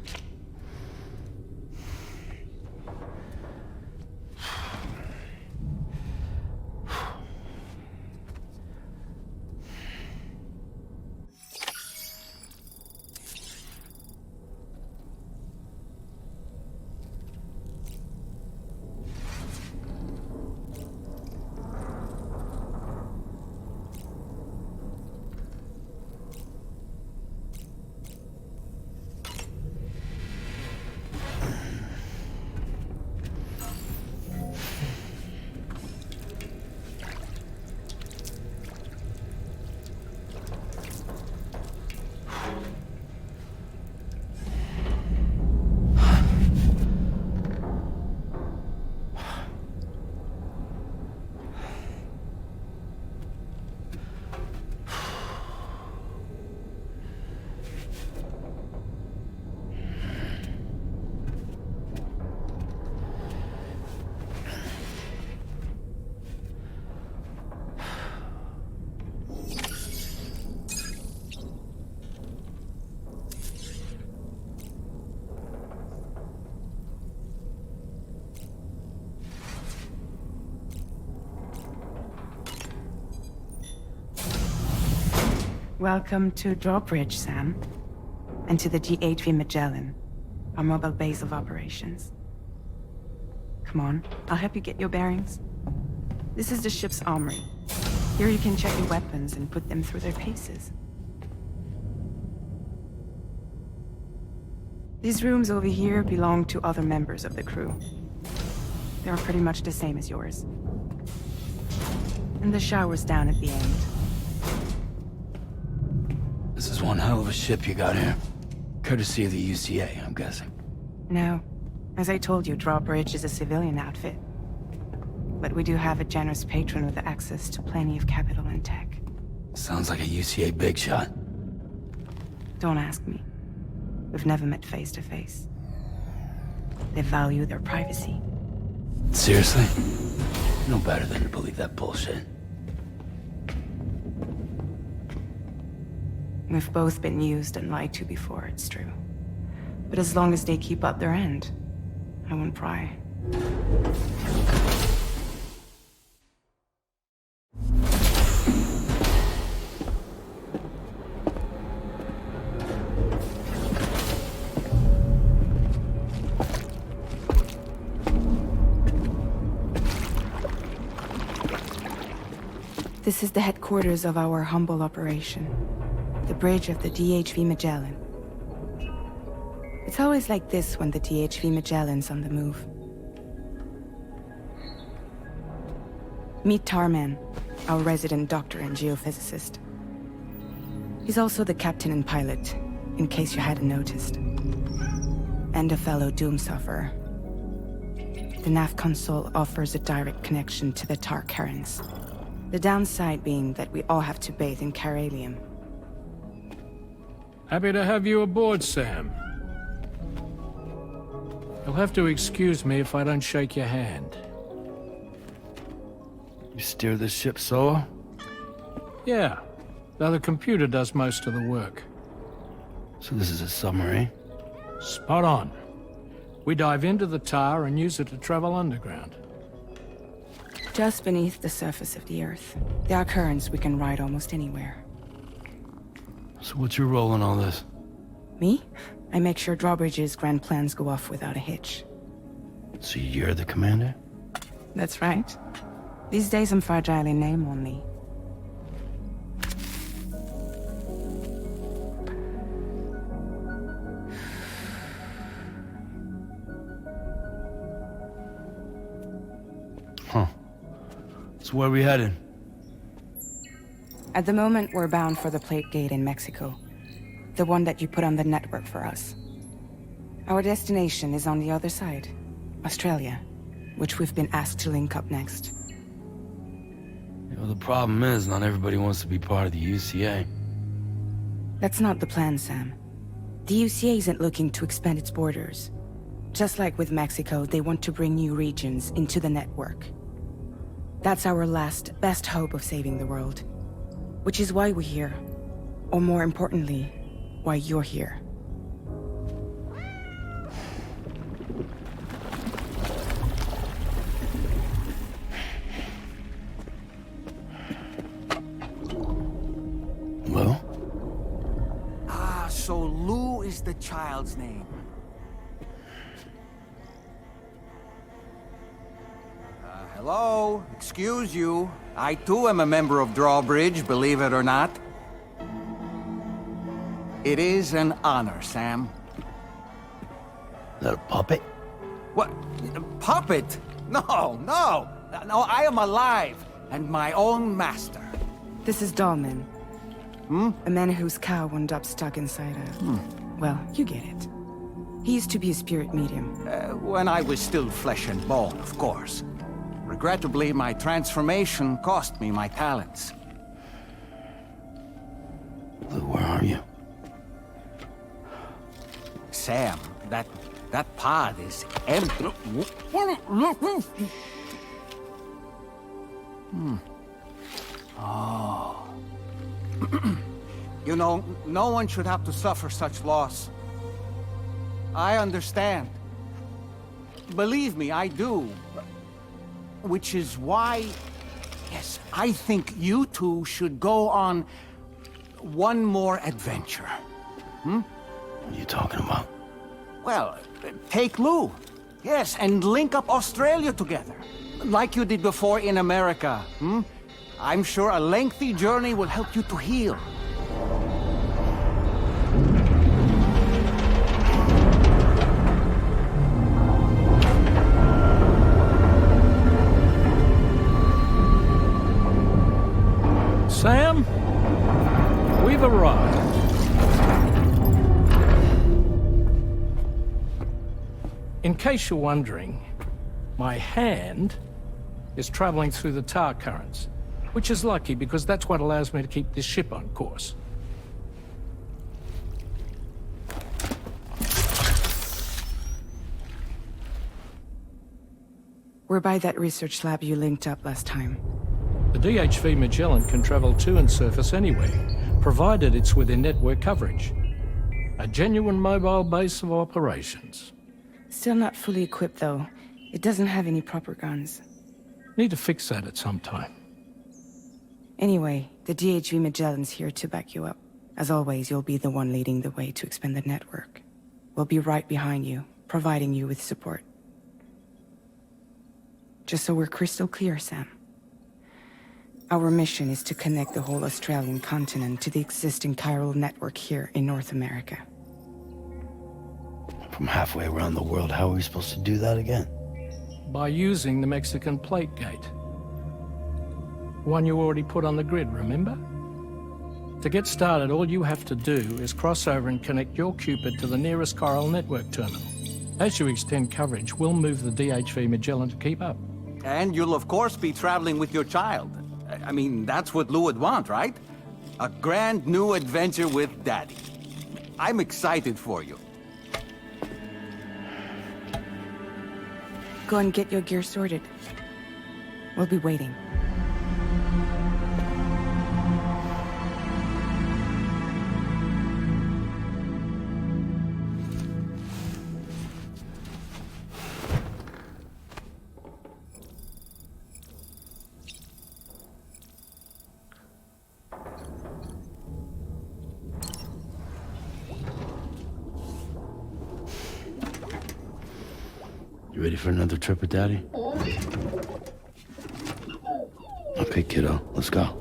Welcome to Drawbridge, Sam. And to the GHV Magellan, our mobile base of operations. Come on, I'll help you get your bearings. This is the ship's armory. Here you can check your weapons and put them through their paces. These rooms over here belong to other members of the crew. They're pretty much the same as yours. And the shower's down at the end. This is one hell of a ship you got here. Courtesy of the UCA, I'm guessing. No. As I told you, Drawbridge is a civilian outfit. But we do have a generous patron with access to plenty of capital and tech. Sounds like a UCA big shot. Don't ask me. We've never met face to face. They value their privacy. Seriously? No better than to believe that bullshit. We've both been used and lied to before, it's true. But as long as they keep up their end, I won't pry. This is the headquarters of our humble operation. The bridge of the DHV Magellan. It's always like this when the DHV Magellan's on the move. Meet Tarman, our resident doctor and geophysicist. He's also the captain and pilot, in case you hadn't noticed. And a fellow doom sufferer. The nav console offers a direct connection to the tar currents. The downside being that we all have to bathe in caralium. Happy to have you aboard, Sam. You'll have to excuse me if I don't shake your hand. You steer this ship solo? Yeah, though the computer does most of the work. So this is a submarine? Spot on. We dive into the tower and use it to travel underground. Just beneath the surface of the Earth, there are currents we can ride almost anywhere. So what's your role in all this? Me? I make sure Drawbridge's grand plans go off without a hitch. So you're the commander? That's right. These days I'm fragile in name only. Huh. So where are we headed? At the moment, we're bound for the Plate Gate in Mexico. The one that you put on the network for us. Our destination is on the other side, Australia, which we've been asked to link up next. You know, the problem is, not everybody wants to be part of the UCA. That's not the plan, Sam. The UCA isn't looking to expand its borders. Just like with Mexico, they want to bring new regions into the network. That's our last, best hope of saving the world. Which is why we're here. Or more importantly, why you're here. Lou? Ah, so Lou is the child's name. Hello? Excuse you. I too am a member of Drawbridge, believe it or not. It is an honor, Sam. Is that a puppet? What? A puppet? No, no! No, I am alive, and my own master. This is Dahlman. A man whose cow wound up stuck inside a... Well, you get it. He used to be a spirit medium. When I was still flesh and bone, of course. Regrettably, my transformation cost me my talents. Lou, where are you? Sam, that pod is empty. Oh. You know, no one should have to suffer such loss. I understand. Believe me, I do. Which is why, yes, I think you two should go on one more adventure. What are you talking about? Well, take Lou. Yes, and link up Australia together. Like you did before in America. I'm sure a lengthy journey will help you to heal. Sam, we've arrived. In case you're wondering, my hand is traveling through the tar currents, which is lucky because that's what allows me to keep this ship on course. We're by that research lab you linked up last time. The DHV Magellan can travel to and surface anywhere, provided it's within network coverage. A genuine mobile base of operations. Still not fully equipped, though. It doesn't have any proper guns. Need to fix that at some time. Anyway, the DHV Magellan's here to back you up. As always, you'll be the one leading the way to expand the network. We'll be right behind you, providing you with support. Just so we're crystal clear, Sam. Our mission is to connect the whole Australian continent to the existing chiral network here in North America. From halfway around the world, how are we supposed to do that again? By using the Mexican Plate Gate. One you already put on the grid, remember? To get started, all you have to do is cross over and connect your Cupid to the nearest chiral network terminal. As you extend coverage, we'll move the DHV Magellan to keep up. And you'll of course be traveling with your child. I mean, that's what Lou would want, right? A grand new adventure with Daddy. I'm excited for you. Go and get your gear sorted. We'll be waiting. You ready for another trip with Daddy? Okay, kiddo, let's go.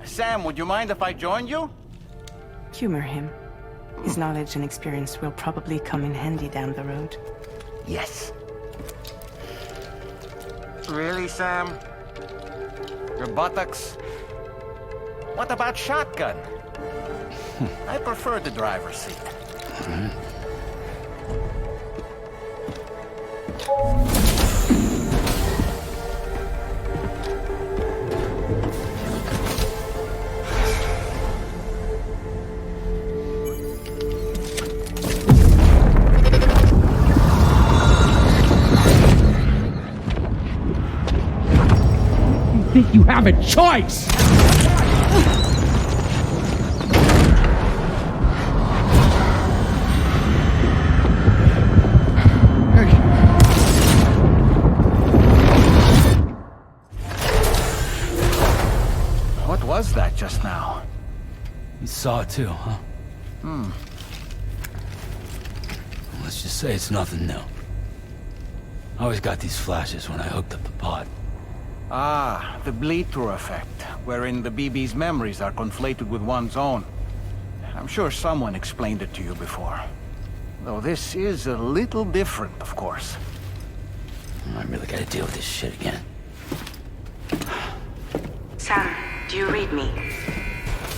Sam, would you mind if I joined you? Humor him. His knowledge and experience will probably come in handy down the road. Yes. Really, Sam? Your buttocks? What about shotgun? I prefer the driver's seat. Think you have a choice! What was that just now? You saw it too, huh? Let's just say it's nothing new. I always got these flashes when I hooked up the pod. Ah, the bleed-through effect, wherein the BB's memories are conflated with one's own. I'm sure someone explained it to you before. Though this is a little different, of course. I really gotta deal with this shit again. Sam, do you read me?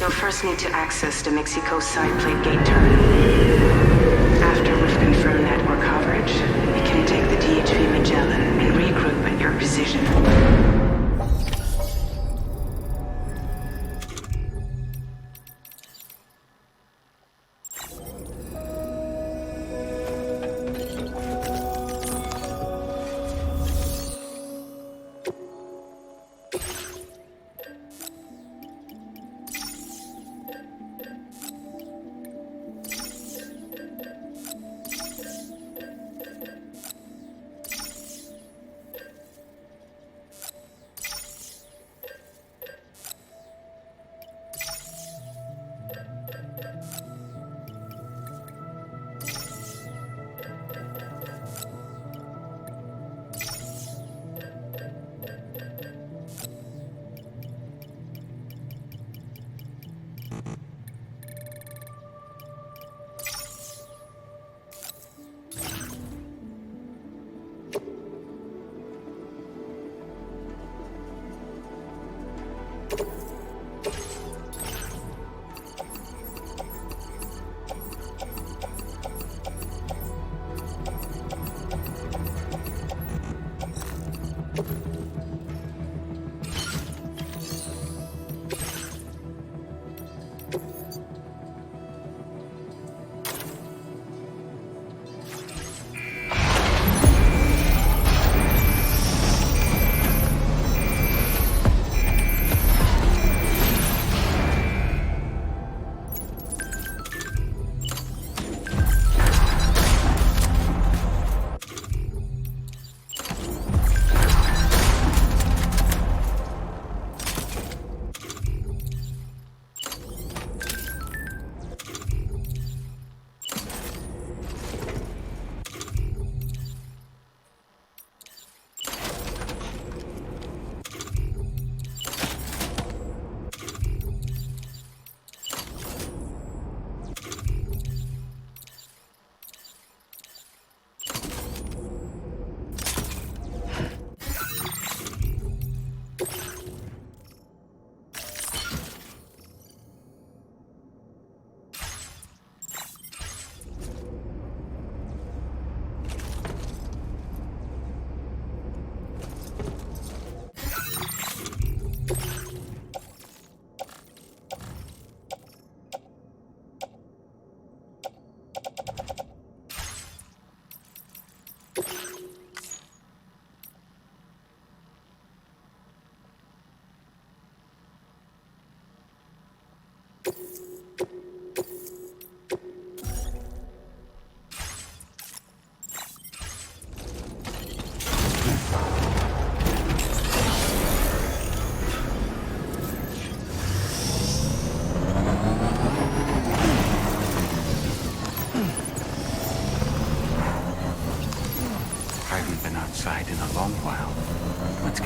You'll first need to access the Mexico side plate gate terminal. After we've confirmed network coverage, we can take the DHV Magellan and regroup at your position.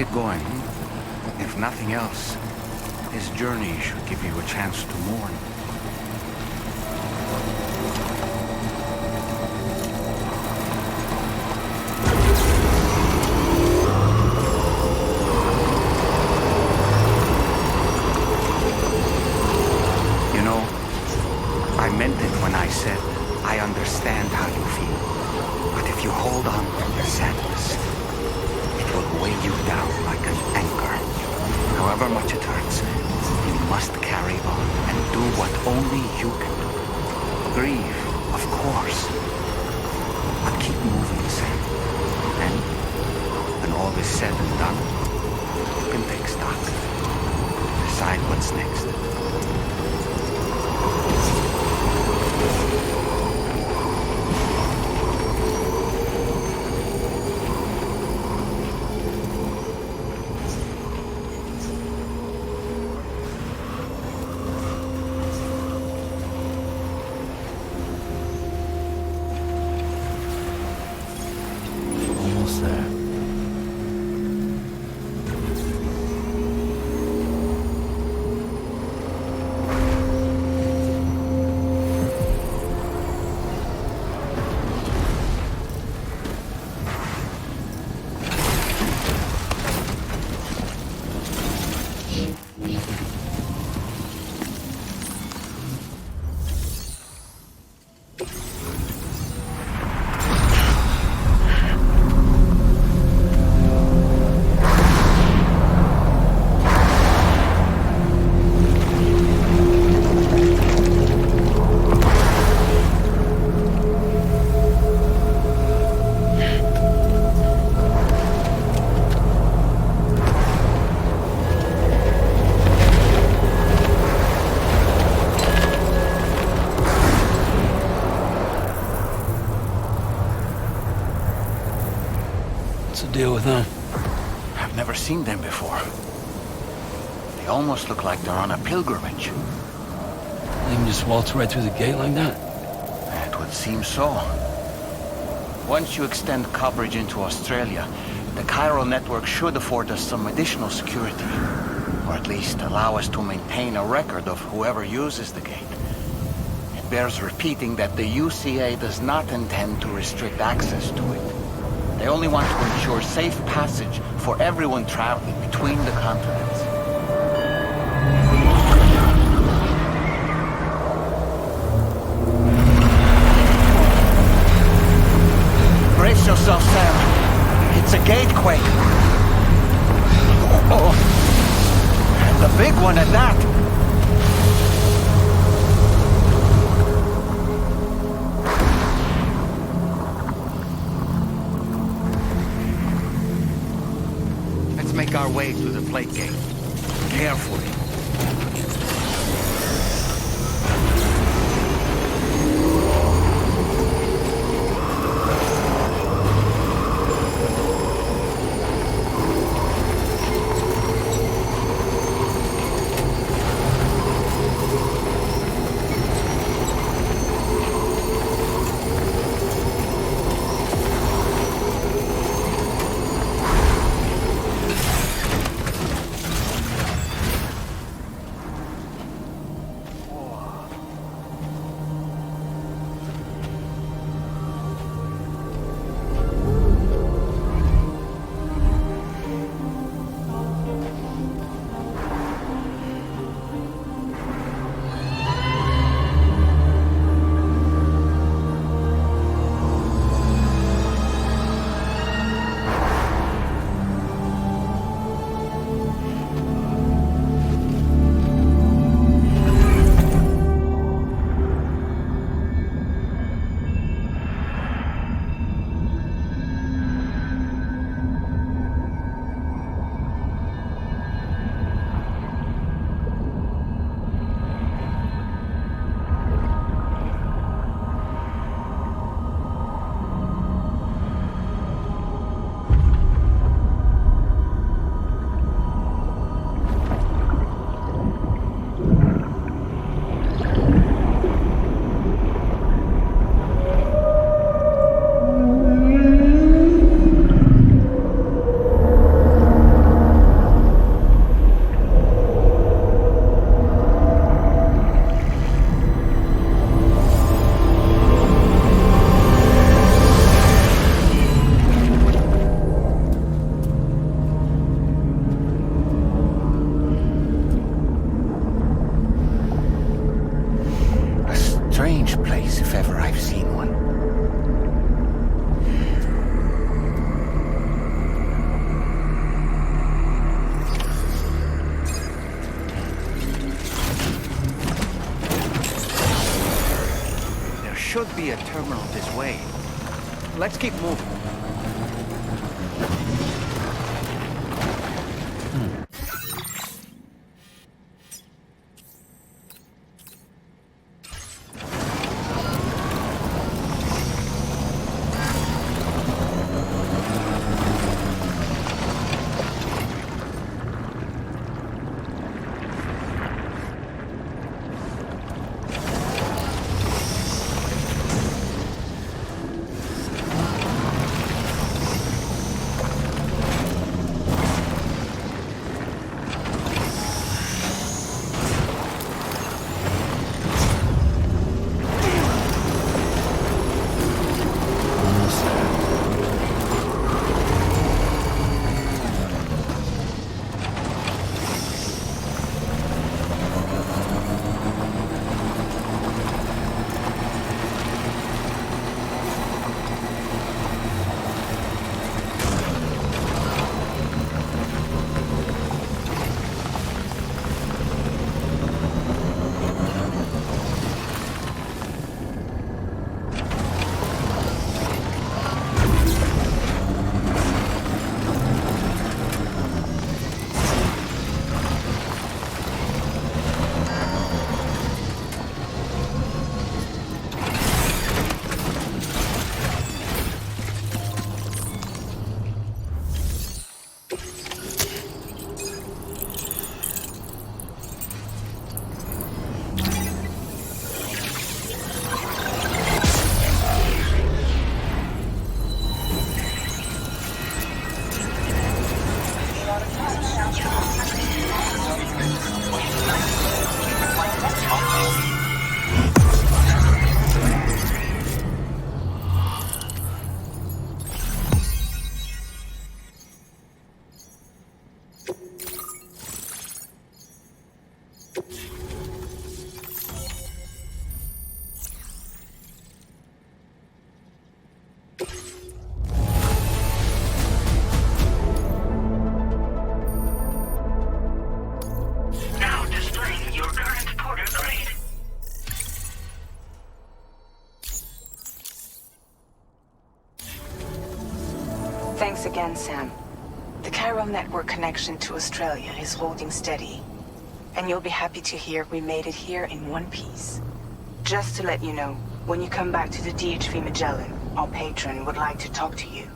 it going. If nothing else, this journey should give you a chance to mourn. You know, I meant it when I said I understand how you feel. But if you hold on to your sadness, it will weigh you down like an anchor. However much it hurts, you must carry on and do what only you can do. Grieve, of course. But keep moving, Sam. And when all is said and done, you can take stock. Decide what's next. Deal with them? I've never seen them before. They almost look like they're on a pilgrimage. They can just waltz right through the gate like that? It would seem so. Once you extend coverage into Australia, the Cairo network should afford us some additional security. Or at least allow us to maintain a record of whoever uses the gate. It bears repeating that the UCA does not intend to restrict access to it. They only want to ensure safe passage for everyone traveling between the continents. Brace yourself, Sam. It's a gatequake. Oh, and a big one at that. Make our way through the plate gate. Carefully. should be a terminal this way. Let's keep moving. Thanks again, Sam. The chiral network connection to Australia is holding steady. And you'll be happy to hear we made it here in one piece. Just to let you know, when you come back to the DHV Magellan, our patron would like to talk to you.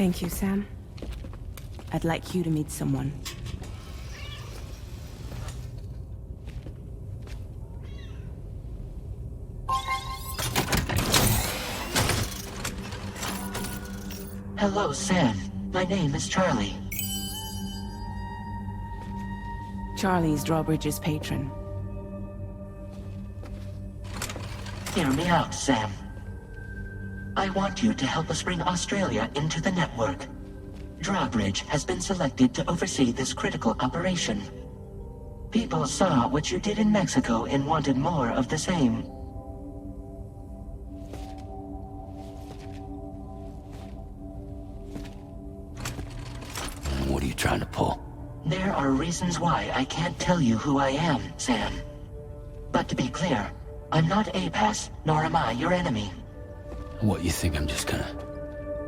Thank you, Sam. I'd like you to meet someone. Hello, Sam. My name is Charlie. Charlie's Drawbridge's patron. Hear me out, Sam. I want you to help us bring Australia into the network. Drawbridge has been selected to oversee this critical operation. People saw what you did in Mexico and wanted more of the same. What are you trying to pull? There are reasons why I can't tell you who I am, Sam. But to be clear, I'm not APAS, nor am I your enemy. What, you think I'm just gonna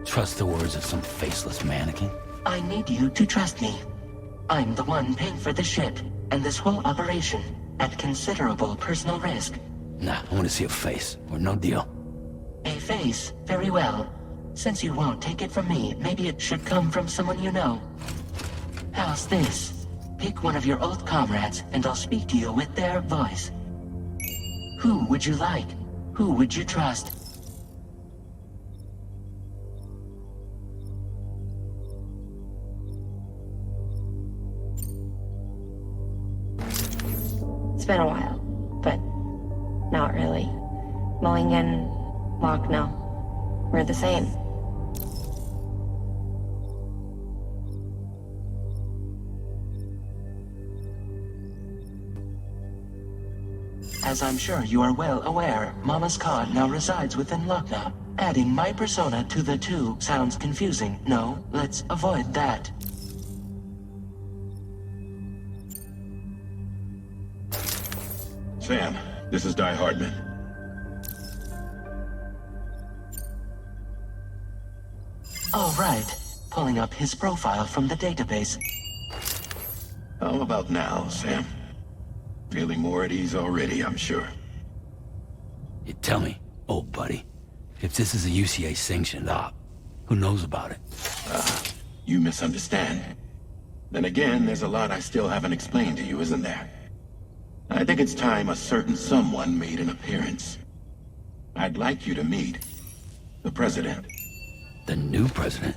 trust the words of some faceless mannequin? I need you to trust me. I'm the one paying for the ship and this whole operation at considerable personal risk. Nah, I want to see a face, or no deal. A face? Very well. Since you won't take it from me, maybe it should come from someone you know. How's this? Pick one of your old comrades, and I'll speak to you with their voice. Who would you like? Who would you trust? It's been a while, but not really. Mulligan, Locke, no. We're the same. As I'm sure you are well aware, Mama's Khan now resides within Lucknow. Adding my persona to the two sounds confusing. No, let's avoid that. Sam, this is Di Hardman. All right. Pulling up his profile from the database. How about now, Sam? Feeling more at ease already, I'm sure. You tell me, old buddy, if this is a UCA-sanctioned op, who knows about it? You misunderstand. Then again, there's a lot I still haven't explained to you, isn't there? I think it's time a certain someone made an appearance. I'd like you to meet the President. The new president?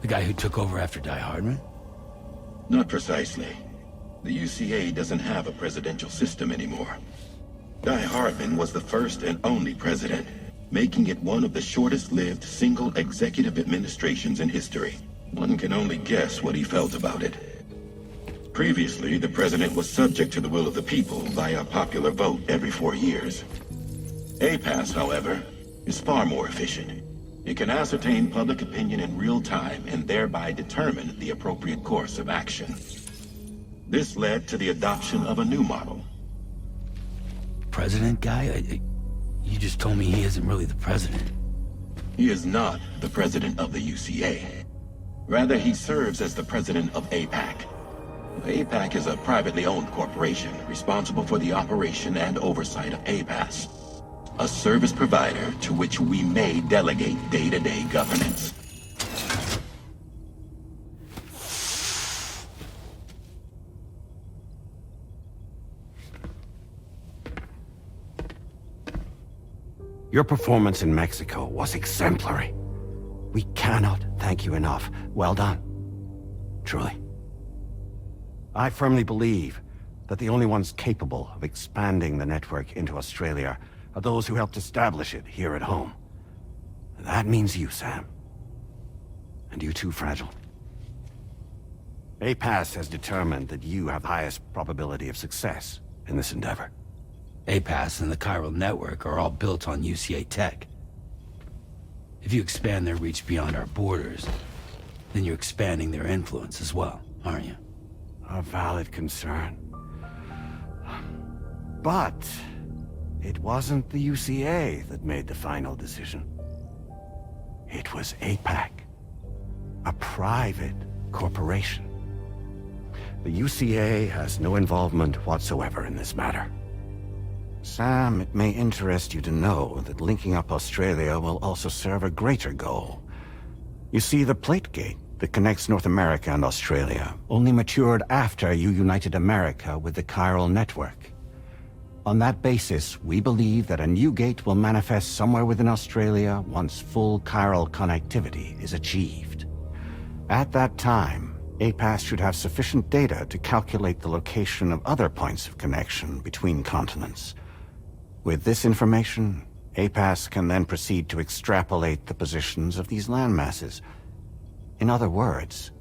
The guy who took over after Di Hardman? Not precisely. The UCA doesn't have a presidential system anymore. Di Hardman was the first and only president, making it one of the shortest-lived single executive administrations in history. One can only guess what he felt about it. Previously, the president was subject to the will of the people via a popular vote every 4 years. APAS, however, is far more efficient. It can ascertain public opinion in real time and thereby determine the appropriate course of action. This led to the adoption of a new model. President guy? You just told me he isn't really the president. He is not the president of the UCA. Rather, he serves as the president of APAC. APAC is a privately owned corporation responsible for the operation and oversight of APAS, a service provider to which we may delegate day-to-day governance. Your performance in Mexico was exemplary. We cannot thank you enough. Well done. Truly. I firmly believe that the only ones capable of expanding the network into Australia are those who helped establish it here at home. That means you, Sam. And you too, Fragile. APAS has determined that you have the highest probability of success in this endeavor. APAS and the chiral network are all built on UCA tech. If you expand their reach beyond our borders, then you're expanding their influence as well, aren't you? A valid concern. But it wasn't the UCA that made the final decision. It was APAC, a private corporation. The UCA has no involvement whatsoever in this matter. Sam, it may interest you to know that linking up Australia will also serve a greater goal. You see, the plate gate that connects North America and Australia only matured after you united America with the chiral network. On that basis, we believe that a new gate will manifest somewhere within Australia once full chiral connectivity is achieved. At that time, APAS should have sufficient data to calculate the location of other points of connection between continents. With this information, APAS can then proceed to extrapolate the positions of these landmasses. In other words,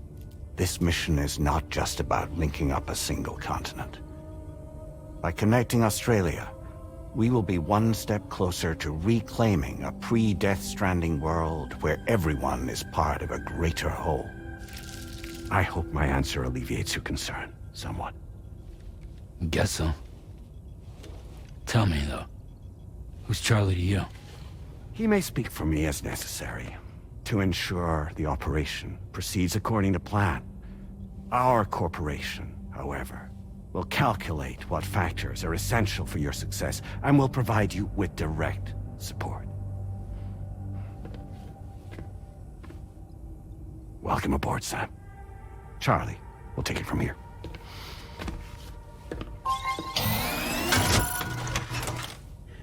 this mission is not just about linking up a single continent. By connecting Australia, we will be one step closer to reclaiming a pre-Death Stranding world where everyone is part of a greater whole. I hope my answer alleviates your concern somewhat. Guess so. Tell me, though, who's Charlie to you? He may speak for me as necessary, to ensure the operation proceeds according to plan. Our corporation, however, will calculate what factors are essential for your success and will provide you with direct support. Welcome aboard, Sam. Charlie, we'll take it from here.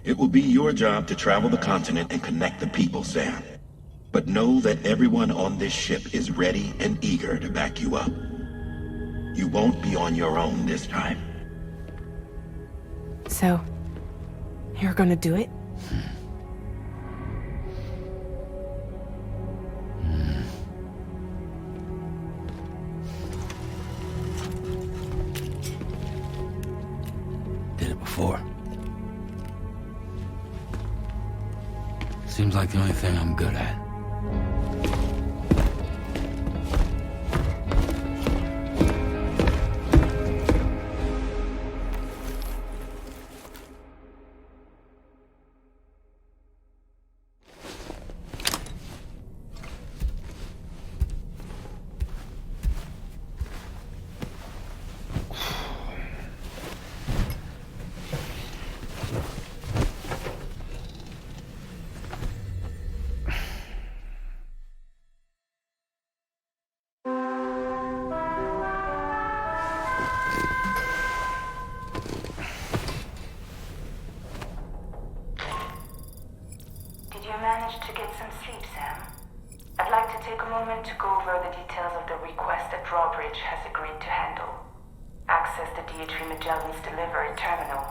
It will be your job to travel the continent and connect the people, Sam. But know that everyone on this ship is ready and eager to back you up. You won't be on your own this time. So, you're gonna do it? Did it before. Seems like the only thing I'm good at. To get some sleep, Sam. I'd like to take a moment to go over the details of the request that Drawbridge has agreed to handle. Access the DHV Magellan's delivery terminal